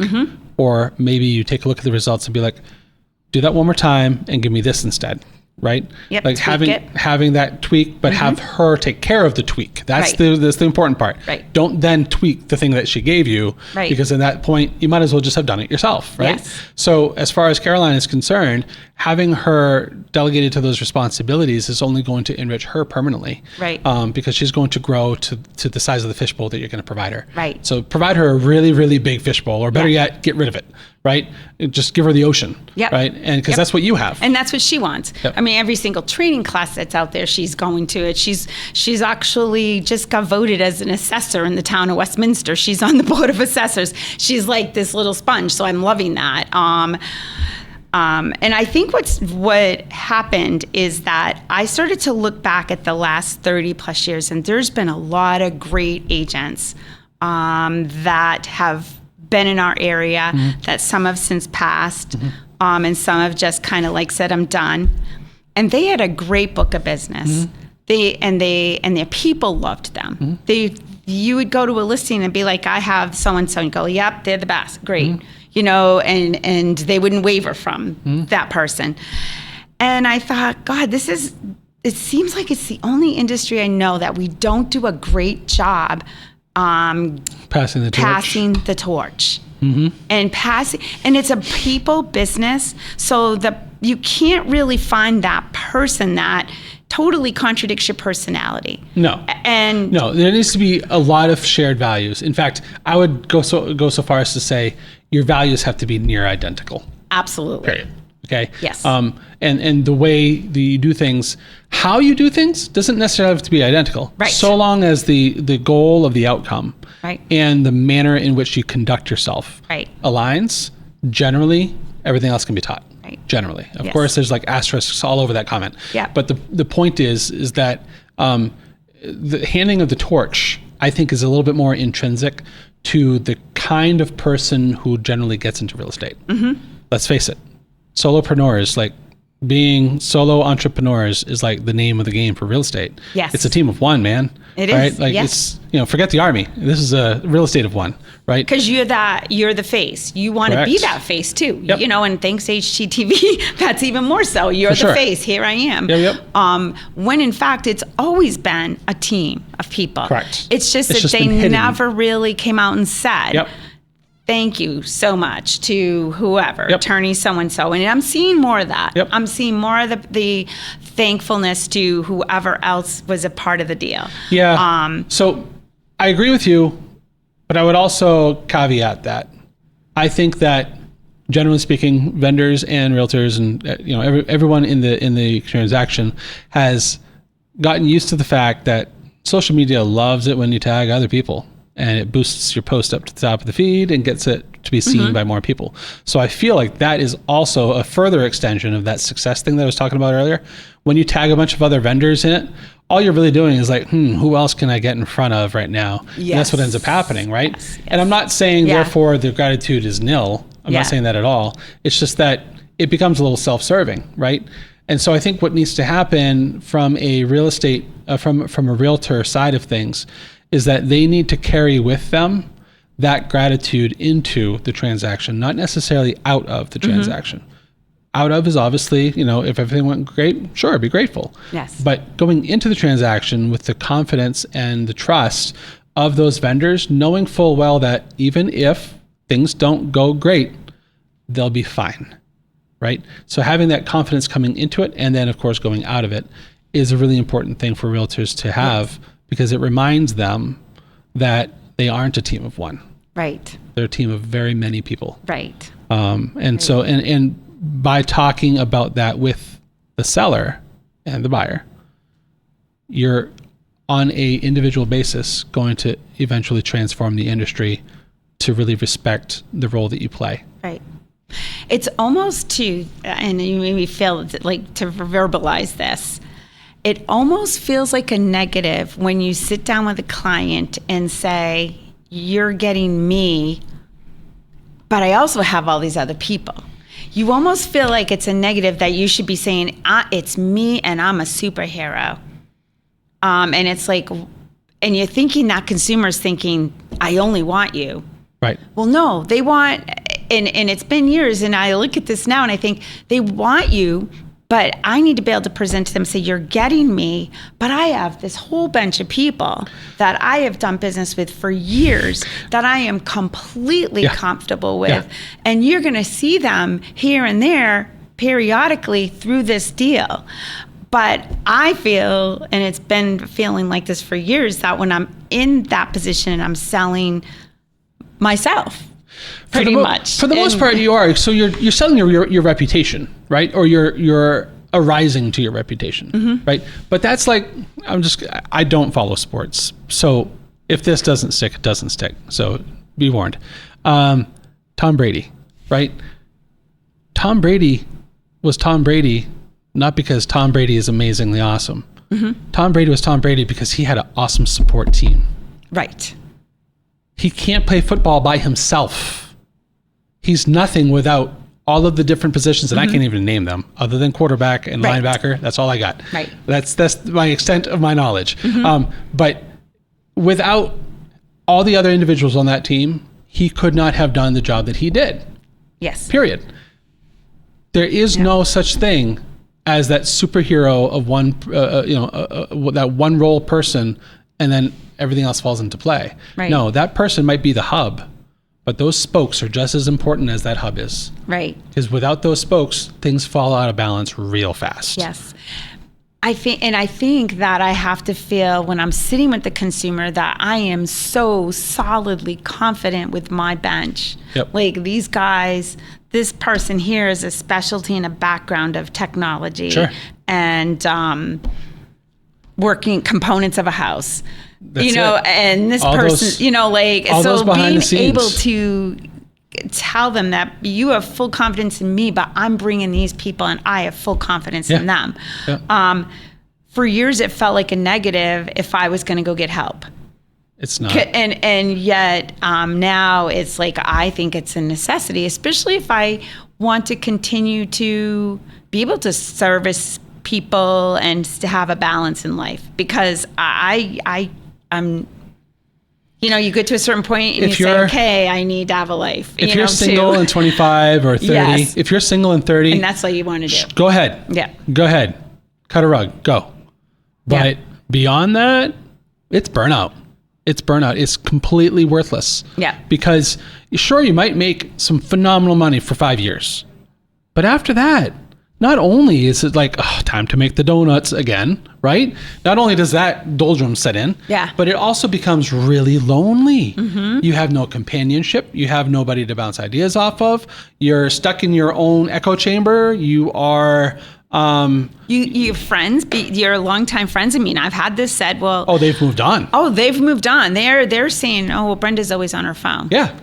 or maybe you take a look at the results and be like, do that one more time and give me this instead, right? Yep, like having that tweak, but have her take care of the tweak. That's the important part. Right. Don't then tweak the thing that she gave you, because at that point you might as well just have done it yourself, right? Yes. So as far as Caroline is concerned, having her delegated to those responsibilities is only going to enrich her permanently, right? Because she's going to grow to the size of the fishbowl that you're going to provide her. Right. So provide her a really, really big fishbowl, or better yet, get rid of it, right? Just give her the ocean, right? And because that's what you have, and that's what she wants. Yep. I mean, every single training class that's out there, she's going to it. She's actually just got voted as an assessor in the town of Westminster. She's on the board of assessors. She's like this little sponge. So I'm loving that. And I think what happened is that I started to look back at the last 30 plus years, and there's been a lot of great agents that have been in our area that some have since passed, and some have just kind of like said, I'm done. And they had a great book of business. Their people loved them. You would go to a listing and be like, I have so-and-so, and go, yep, they're the best. Great. You know, and they wouldn't waver from that person. And I thought, God, it seems like it's the only industry I know that we don't do a great job passing the torch. And it's a people business, so you can't really find that person that totally contradicts your personality. No, there needs to be a lot of shared values. In fact, I would go so far as to say your values have to be near identical. Absolutely. Period. Okay. Yes. And the way that you do things, how you do things, doesn't necessarily have to be identical. Right. So long as the goal of the outcome, right, and the manner in which you conduct yourself, right, aligns, generally everything else can be taught. Right. Generally, of course, there's like asterisks all over that comment. Yeah. But the point is that the handing of the torch, I think, is a little bit more intrinsic to the kind of person who generally gets into real estate. Let's face it. Solopreneurs, like being solo entrepreneurs, is like the name of the game for real estate. Yes. It's a team of one, man. It right? is. Like it's, forget the army. This is a real estate of one, right? Because you're the face. You want to be that face too. Yep. And thanks HGTV, that's even more so. You're the face. Here I am. Yep. When in fact, it's always been a team of people. Correct. It's just that they never really came out and said, yep, thank you so much to whoever, attorney so-and-so. And I'm seeing more of that. Yep. I'm seeing more of the thankfulness to whoever else was a part of the deal. Yeah. So I agree with you, but I would also caveat that I think that generally speaking, vendors and realtors and everyone in the transaction has gotten used to the fact that social media loves it when you tag other people. And it boosts your post up to the top of the feed and gets it to be seen by more people. So I feel like that is also a further extension of that success thing that I was talking about earlier. When you tag a bunch of other vendors in it, all you're really doing is like, who else can I get in front of right now? Yes. And that's what ends up happening, right? Yes. And I'm not saying therefore the gratitude is nil. I'm not saying that at all. It's just that it becomes a little self-serving, right? And so I think what needs to happen from a real estate, from a realtor side of things, is that they need to carry with them that gratitude into the transaction, not necessarily out of the transaction. Out of is obviously, if everything went great, sure, be grateful. Yes. But going into the transaction with the confidence and the trust of those vendors, knowing full well that even if things don't go great, they'll be fine, right? So having that confidence coming into it and then, of course, going out of it is a really important thing for realtors to have. Yes. Because it reminds them that they aren't a team of one. Right. They're a team of very many people. Right. So by talking about that with the seller and the buyer, you're on a individual basis going to eventually transform the industry to really respect the role that you play. Right. It's almost and you made me feel like to verbalize this, it almost feels like a negative when you sit down with a client and say, you're getting me, but I also have all these other people. You almost feel like it's a negative that you should be saying, it's me and I'm a superhero. And it's like, and you're thinking that consumer's thinking, I only want you. Right. Well, no, they want, and it's been years, and I look at this now and I think they want you, but I need to be able to present to them, say, you're getting me, but I have this whole bunch of people that I have done business with for years that I am completely comfortable with. Yeah. And you're going to see them here and there periodically through this deal. But I feel, and it's been feeling like this for years, that when I'm in that position and I'm selling myself, pretty much. For the most part, you are. So you're selling your reputation, right? Or you're arising to your reputation, right? But that's like, I don't follow sports. So if this doesn't stick, it doesn't stick. So be warned. Tom Brady, right? Tom Brady was Tom Brady, not because Tom Brady is amazingly awesome. Tom Brady was Tom Brady because he had an awesome support team. Right. he can't play football by himself. He's nothing without all of the different positions, and I can't even name them, other than quarterback and linebacker. That's all I got. Right. That's my extent of my knowledge. But without all the other individuals on that team, he could not have done the job that he did. Yes. Period. There is no such thing as that superhero of one, that one role person, and then everything else falls into play. Right. No, that person might be the hub, but those spokes are just as important as that hub is. Right. Because without those spokes, things fall out of balance real fast. Yes. I think that I have to feel when I'm sitting with the consumer that I am so solidly confident with my bench. Yep. Like these guys, this person here is a specialty in a background of technology and working components of a house. That's and this all person, those, so being able scenes. to tell them that you have full confidence in me, but I'm bringing these people and I have full confidence in them. Yeah. For years, it felt like a negative if I was going to go get help. It's not. And yet now it's like, I think it's a necessity, especially if I want to continue to be able to service people and to have a balance in life, because I'm you get to a certain point and you say, okay, I need to have a life. If you're single and 25 or 30, if you're single and 30. And that's what you want to do. Go ahead. Yeah. Go ahead. Cut a rug. Go. But beyond that, it's burnout. It's completely worthless. Yeah. Because sure, you might make some phenomenal money for 5 years. But after that, not only is it like, time to make the donuts again, right? Not only does that doldrum set in, but it also becomes really lonely. You have no companionship. You have nobody to bounce ideas off of. You're stuck in your own echo chamber. You are... you have friends, your longtime friends. I mean, I've had this said, well... they've moved on. They've moved on. They're saying, Brenda's always on her phone. Yeah.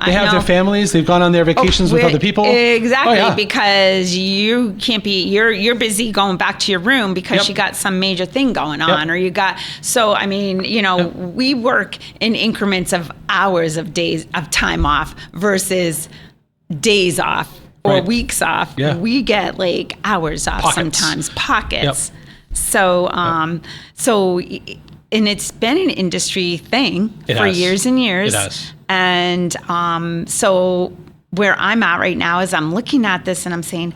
They have their families. They've gone on their vacations with other people. Exactly, because you can't be. You're busy going back to your room because you got some major thing going on, or you got. So I mean, we work in increments of hours of days of time off versus days off or weeks off. Yeah. We get like hours off sometimes, pockets. So and it's been an industry thing for years and years. It has. And so where I'm at right now is I'm looking at this and I'm saying,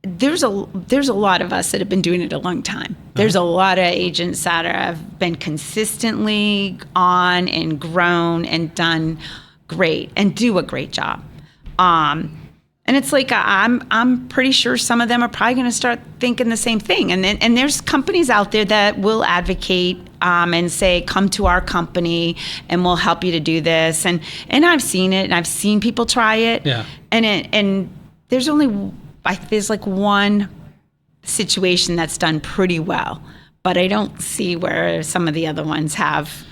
there's a lot of us that have been doing it a long time. There's a lot of agents that have been consistently on and grown and done great and do a great job. And it's like I'm pretty sure some of them are probably going to start thinking the same thing. And there's companies out there that will advocate and say, come to our company and we'll help you to do this. And I've seen it and I've seen people try it. Yeah. And there's like one situation that's done pretty well, but I don't see where some of the other ones have.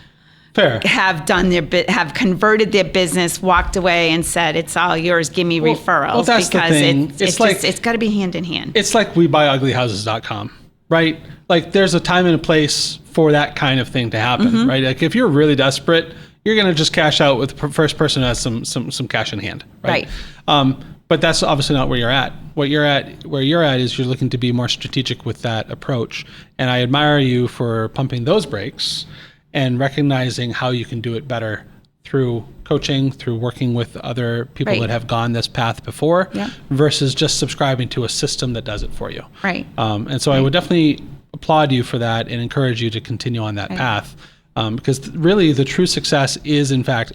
Fair. Have converted their business, walked away, and said, "It's all yours. Give me referrals." Well, that's because the thing. It's got to be hand in hand. It's like WeBuyUglyHouses.com, right? Like there's a time and a place for that kind of thing to happen, right? Like if you're really desperate, you're going to just cash out with the first person who has some cash in hand, right? But that's obviously not where you're at. Where you're at is you're looking to be more strategic with that approach, and I admire you for pumping those brakes and recognizing how you can do it better through coaching, through working with other people that have gone this path before, versus just subscribing to a system that does it for you. Right. And so I would definitely applaud you for that and encourage you to continue on that path, because really the true success is, in fact,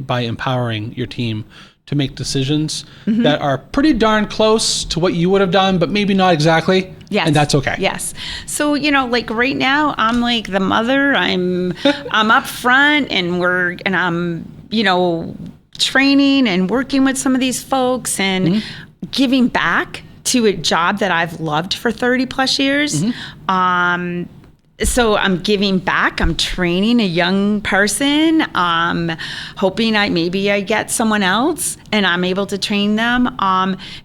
by empowering your team to make decisions that are pretty darn close to what you would have done, but maybe not exactly. Yes. And that's okay. Yes. So, like right now I'm like the mother, I'm up front and I'm, training and working with some of these folks and giving back to a job that I've loved for 30 plus years. So I'm giving back. I'm training a young person. I'm hoping I get someone else and I'm able to train them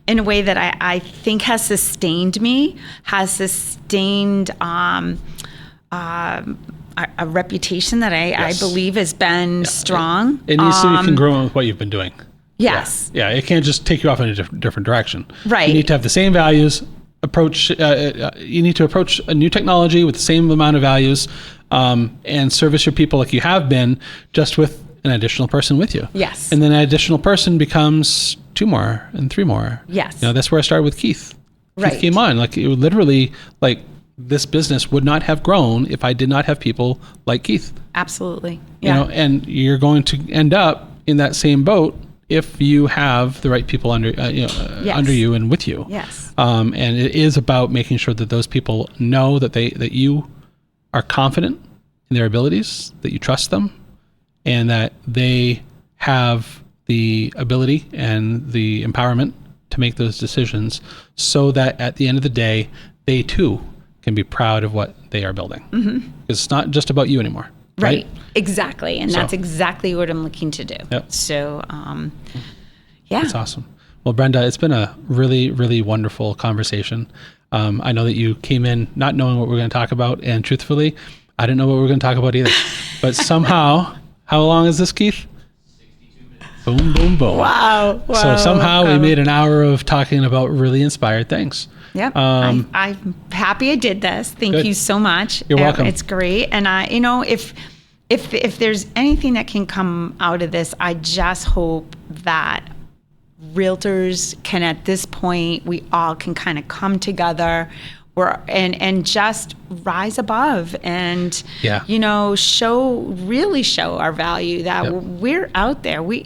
in a way that I think has sustained me, has sustained a reputation that I believe has been strong. It needs to be congruent with what you've been doing. Yes. Yeah. It can't just take you off in a different direction. Right. You need to have the same values. You need to approach a new technology with the same amount of values, and service your people like you have been, just with an additional person with you. Yes. And then an additional person becomes 2 more and 3 more. Yes. That's where I started with Keith. Right. Keith came on. Like, it would literally, like, this business would not have grown if I did not have people like Keith. Absolutely. Yeah. And you're going to end up in that same boat if you have the right people under under you and with you. Yes. And it is about making sure that those people know that that you are confident in their abilities, that you trust them, and that they have the ability and the empowerment to make those decisions, so that at the end of the day, they too can be proud of what they are building. Mm-hmm. It's not just about you anymore. Right. Exactly. And that's exactly what I'm looking to do. Yep. So, yeah. That's awesome. Well, Brenda, it's been a really, really wonderful conversation. I know that you came in not knowing what we're going to talk about, and truthfully, I didn't know what we were going to talk about either. But somehow, how long is this, Keith? 62 minutes. Boom, boom, boom. Wow. So somehow we made an hour of talking about really inspired things. Yep. I'm happy I did this. Thank you so much. You're welcome. It's great. And if there's anything that can come out of this, I just hope that realtors can, at this point, we all can kind of come together and just rise above and, really show our value that we're out there. We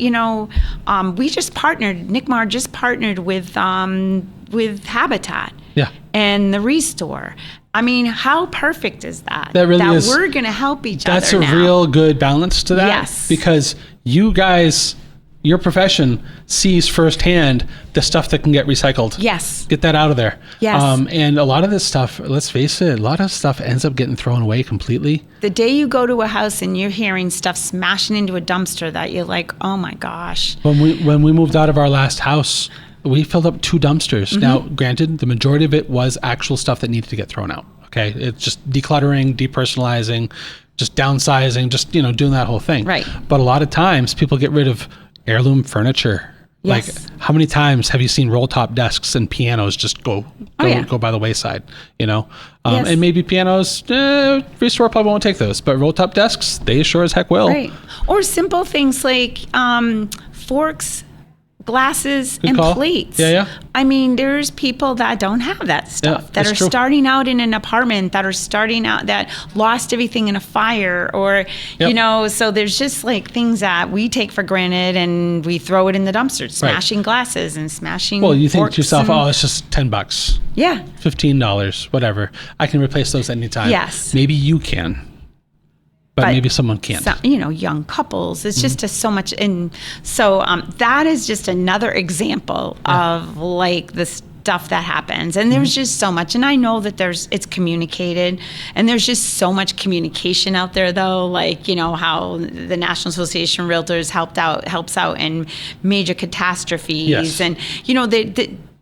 just partnered, Nick Marr just partnered with Habitat. Yeah. And the Restore. I mean, how perfect is that? That really is. We're going to help each other. That's a real good balance to that. Yes. Because you guys, your profession sees firsthand the stuff that can get recycled. Yes. Get that out of there. Yes. And a lot of this stuff, let's face it, a lot of stuff ends up getting thrown away completely. The day you go to a house and you're hearing stuff smashing into a dumpster that you're like, oh my gosh. When we moved out of our last house, we filled up 2 dumpsters. Mm-hmm. Now, granted, the majority of it was actual stuff that needed to get thrown out. Okay. It's just decluttering, depersonalizing, just downsizing, just, doing that whole thing. Right. But a lot of times people get rid of heirloom furniture. Yes. Like, how many times have you seen roll top desks and pianos just go by the wayside, Yes. And maybe pianos, Restore probably won't take those, but roll top desks, they sure as heck will. Right. Or simple things like forks, glasses, and plates. Yeah. I mean, there's people that don't have that stuff, that are starting out in an apartment, that lost everything in a fire, or, so there's just like things that we take for granted and we throw it in the dumpster, smashing glasses and smashing Well, you think to yourself, and, it's just $10. Yeah. $15, whatever. I can replace those anytime. Yes. Maybe you can. But maybe someone can't. Young couples. It's just so much. And so that is just another example of like the stuff that happens. And there's just so much. And I know that it's communicated. And there's just so much communication out there, though. Like, how the National Association of Realtors helps out in major catastrophes. Yes. And,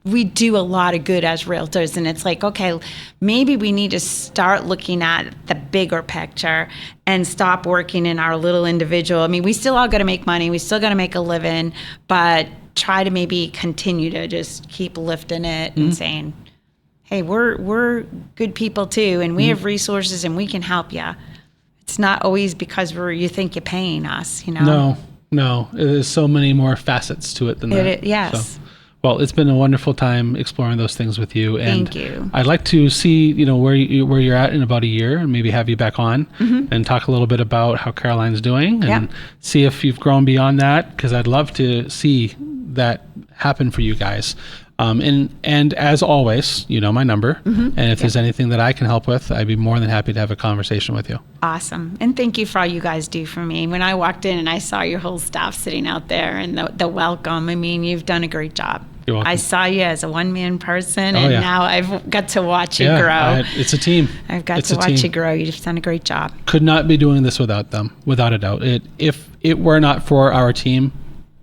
we do a lot of good as realtors, and it's like, okay, maybe we need to start looking at the bigger picture and stop working in our little individual. I mean, we still all got to make money. We still got to make a living, but try to maybe continue to just keep lifting it and saying, hey, we're good people too, and we have resources and we can help you. It's not always because you think you're paying us, No, there's so many more facets to it than that. Yes. So. Well, it's been a wonderful time exploring those things with you. And thank you. I'd like to see, where you're at in about a year, and maybe have you back on and talk a little bit about how Caroline's doing, and see if you've grown beyond that, because I'd love to see that happen for you guys. And as always, my number. And if there's anything that I can help with, I'd be more than happy to have a conversation with you. Awesome. And thank you for all you guys do for me. When I walked in and I saw your whole staff sitting out there and the welcome, I mean, you've done a great job. You're welcome. I saw you as a one-man person, and now I've got to watch you grow. It's a team. I've got to watch you grow. You've done a great job. Could not be doing this without them, without a doubt. If it were not for our team,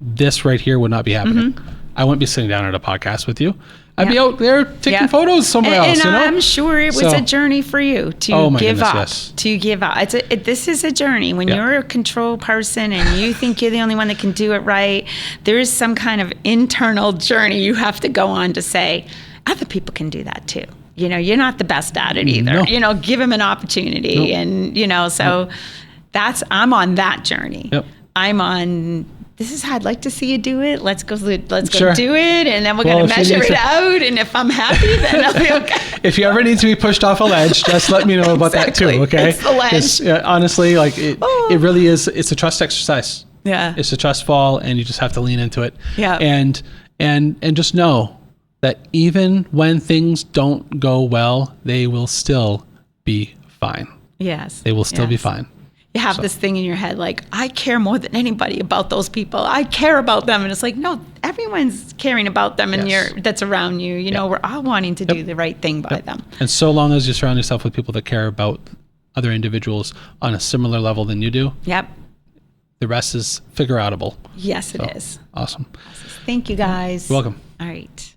this right here would not be happening. I wouldn't be sitting down at a podcast with you. I'd be out there taking photos somewhere else. And I'm sure it was a journey for you to give up. Yes. To give up. This is a journey. When you're a control person and you think you're the only one that can do it right, there is some kind of internal journey you have to go on to say, other people can do that too. You're not the best at it either. No. Give them an opportunity. Nope. And, so I'm on that journey. Yep. I'm on, this is how I'd like to see you do it. Let's go do it. And then we're going to measure it out. And if I'm happy, then I'll be okay. If you ever need to be pushed off a ledge, just let me know about that too. Okay. It's the ledge. Honestly, it really is. It's a trust exercise. Yeah. It's a trust fall, and you just have to lean into it. Yeah. And just know that even when things don't go well, they will still be fine. Yes. They will still be fine. You have this thing in your head, I care more than anybody about those people. I care about them. And it's no, everyone's caring about them and that's around you. We're all wanting to do the right thing by them. And so long as you surround yourself with people that care about other individuals on a similar level than you do. Yep. The rest is figure outable. Yes, it is. Awesome. Thank you, guys. You're welcome. All right.